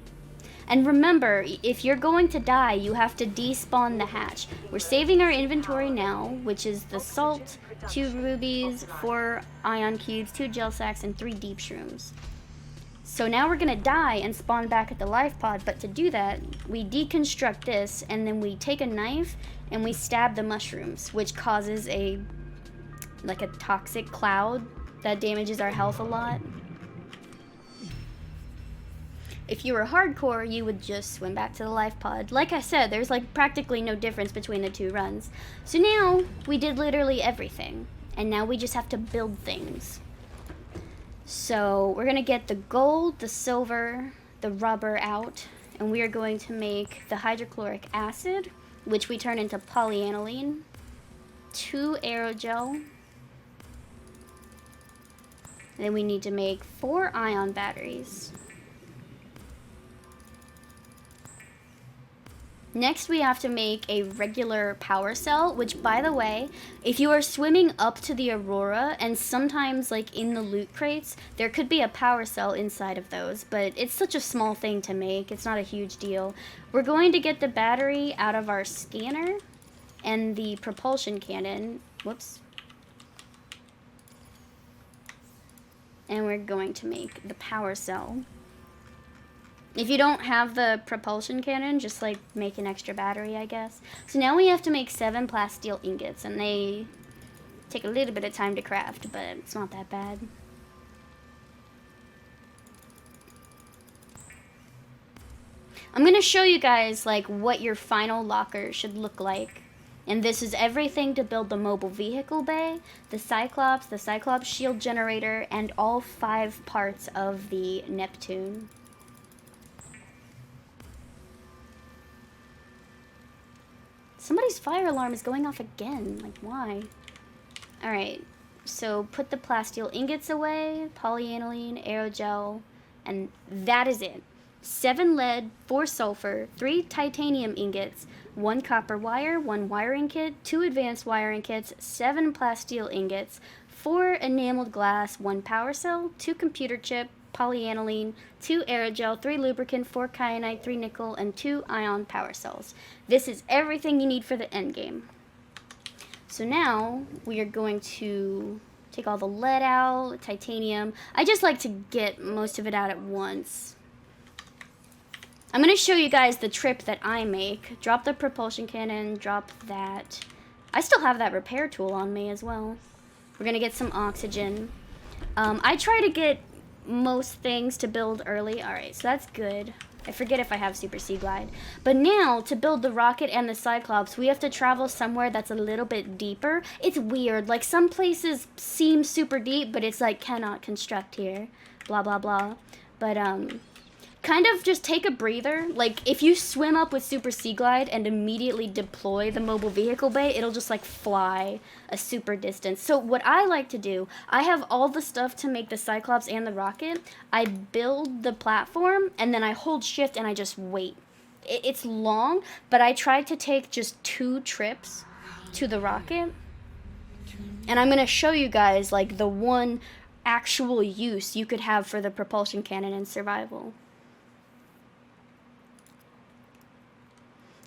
And remember, if you're going to die, you have to despawn the hatch. We're saving our inventory now, which is the salt, 2 rubies, 4 ion cubes, 2 gel sacks, and 3 deep shrooms. So now we're gonna die and spawn back at the life pod, but to do that, we deconstruct this, and then we take a knife and we stab the mushrooms, which causes a toxic cloud that damages our health a lot. If you were hardcore, you would just swim back to the life pod. Like I said, there's like practically no difference between the 2 runs. So now we did literally everything, and now we just have to build things. So we're gonna get the gold, the silver, the rubber out, and we are going to make the hydrochloric acid, which we turn into polyaniline, 2 aerogel. Then we need to make 4 ion batteries. Next, we have to make a regular power cell, which, by the way, if you are swimming up to the Aurora, and sometimes, like, in the loot crates, there could be a power cell inside of those, but it's such a small thing to make, it's not a huge deal. We're going to get the battery out of our scanner and the propulsion cannon. Whoops. And we're going to make the power cell. If you don't have the propulsion cannon, just like make an extra battery, I guess. So now we have to make 7 plasteel ingots, and they take a little bit of time to craft, but it's not that bad. I'm gonna show you guys like what your final locker should look like. And this is everything to build the mobile vehicle bay, the Cyclops shield generator, and all 5 parts of the Neptune. Somebody's fire alarm is going off again. Like, why? Alright, so put the plasteel ingots away, polyaniline, aerogel, and that is it. 7 lead, 4 sulfur, 3 titanium ingots, 1 copper wire, 1 wiring kit, 2 advanced wiring kits, 7 plasteel ingots, 4 enameled glass, 1 power cell, 2 computer chip, polyaniline, 2 aerogel, 3 lubricant, 4 kyanite, 3 nickel, and 2 ion power cells. This is everything you need for the end game. So now we are going to take all the lead out, titanium. I just like to get most of it out at once. I'm going to show you guys the trip that I make. Drop the propulsion cannon, drop that. I still have that repair tool on me as well. We're going to get some oxygen. I try to get most things to build early. Alright, so that's good. I forget if I have Super Sea Glide. But now, to build the rocket and the Cyclops, we have to travel somewhere that's a little bit deeper. It's weird. Like, some places seem super deep, but it's like, cannot construct here. Blah, blah, blah. But, kind of just take a breather. Like, if you swim up with Super Sea Glide and immediately deploy the mobile vehicle bay, it'll just, like, fly a super distance. So what I like to do, I have all the stuff to make the Cyclops and the rocket. I build the platform, and then I hold shift and I just wait. It's long, but I try to take just 2 trips to the rocket. And I'm going to show you guys, like, the one actual use you could have for the propulsion cannon in survival.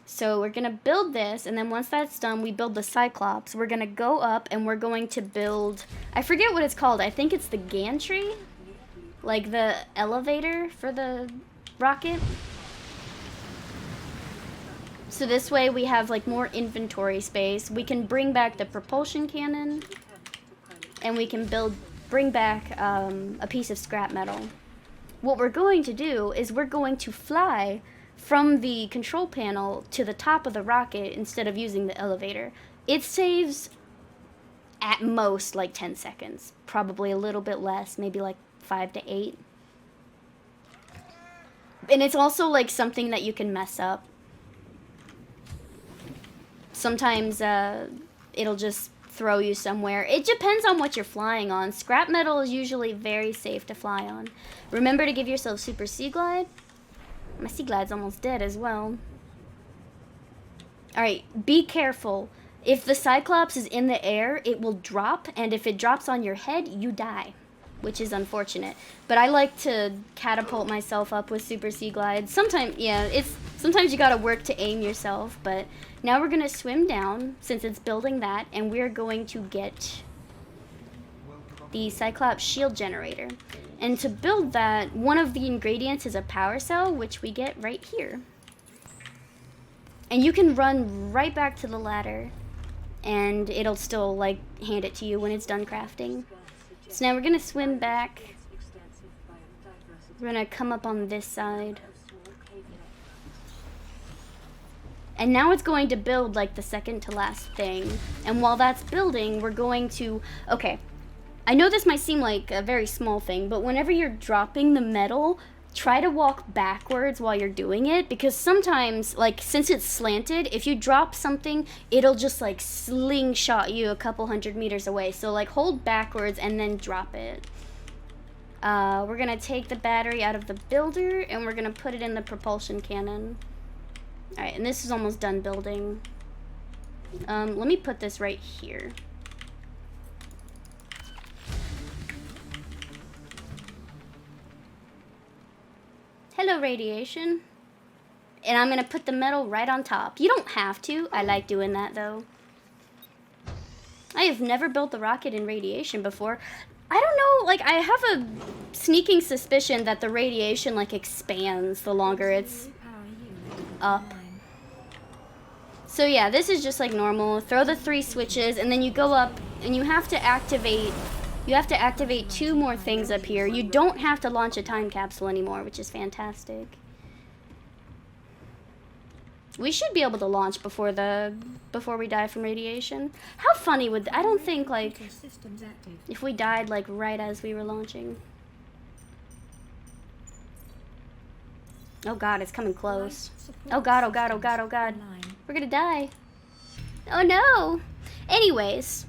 So we're going to build this, and then once that's done, we build the Cyclops. We're going to go up, and we're going to build, I forget what it's called. I think it's the gantry, like the elevator for the rocket. So this way we have like more inventory space. We can bring back the propulsion cannon, and we can bring back a piece of scrap metal. What we're going to do is we're going to fly from the control panel to the top of the rocket instead of using the elevator. It saves at most like 10 seconds. Probably a little bit less, maybe like 5 to 8. And it's also like something that you can mess up. Sometimes it'll just throw you somewhere. It depends on what you're flying on. Scrap metal is usually very safe to fly on. Remember to give yourself super sea glide. My sea glide's almost dead as well. Alright, be careful. If the Cyclops is in the air, it will drop, and if it drops on your head, you die, which is unfortunate. But I like to catapult myself up with super sea glide. Sometimes, yeah, sometimes you gotta work to aim yourself, but now we're gonna swim down, since it's building that, and we're going to get the Cyclops shield generator. And to build that, one of the ingredients is a power cell, which we get right here. And you can run right back to the ladder, and it'll still, like, hand it to you when it's done crafting. So now we're gonna swim back. We're gonna come up on this side. And now it's going to build, like, the second to last thing. And while that's building, we're going to... Okay, I know this might seem like a very small thing, but whenever you're dropping the metal, try to walk backwards while you're doing it, because sometimes, like, since it's slanted, if you drop something, it'll just, like, slingshot you a couple 100 meters away. So, like, hold backwards and then drop it. We're gonna take the battery out of the builder, and we're gonna put it in the propulsion cannon. Alright, and this is almost done building. Let me put this right here. Hello, radiation. And I'm gonna put the metal right on top. You don't have to. I like doing that, though. I have never built the rocket in radiation before. I don't know, like, I have a sneaking suspicion that the radiation, like, expands the longer it's up. So yeah, this is just like normal. Throw the 3 switches, and then you go up, and you have to activate 2 more things up here. You don't have to launch a time capsule anymore, which is fantastic. We should be able to launch before we die from radiation. How funny would I don't think, like, if we died, like, right as we were launching. Oh god, it's coming close. Oh god, oh god, oh god, oh god. We're gonna die. Oh no! Anyways,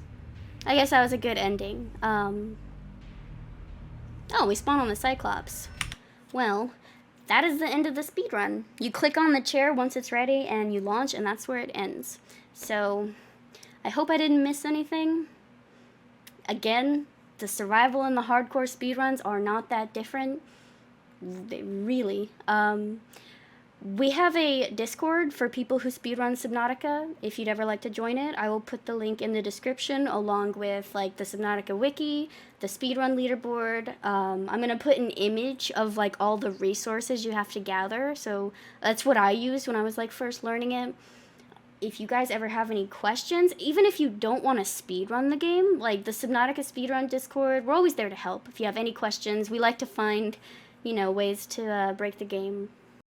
I guess that was a good ending. Oh, we spawn on the Cyclops. Well, that is the end of the speedrun. You click on the chair once it's ready, and you launch, and that's where it ends. So, I hope I didn't miss anything. Again, the survival and the hardcore speedruns are not that different. They really. We have a Discord for people who speedrun Subnautica. If you'd ever like to join it, I will put the link in the description, along with, like, the Subnautica wiki, the speedrun leaderboard. I'm gonna put an image of, like, all the resources you have to gather. So that's what I used when I was, like, first learning it. If you guys ever have any questions, even if you don't want to speedrun the game, like the Subnautica speedrun Discord, we're always there to help. If you have any questions, we like to find, you know, ways to break the game.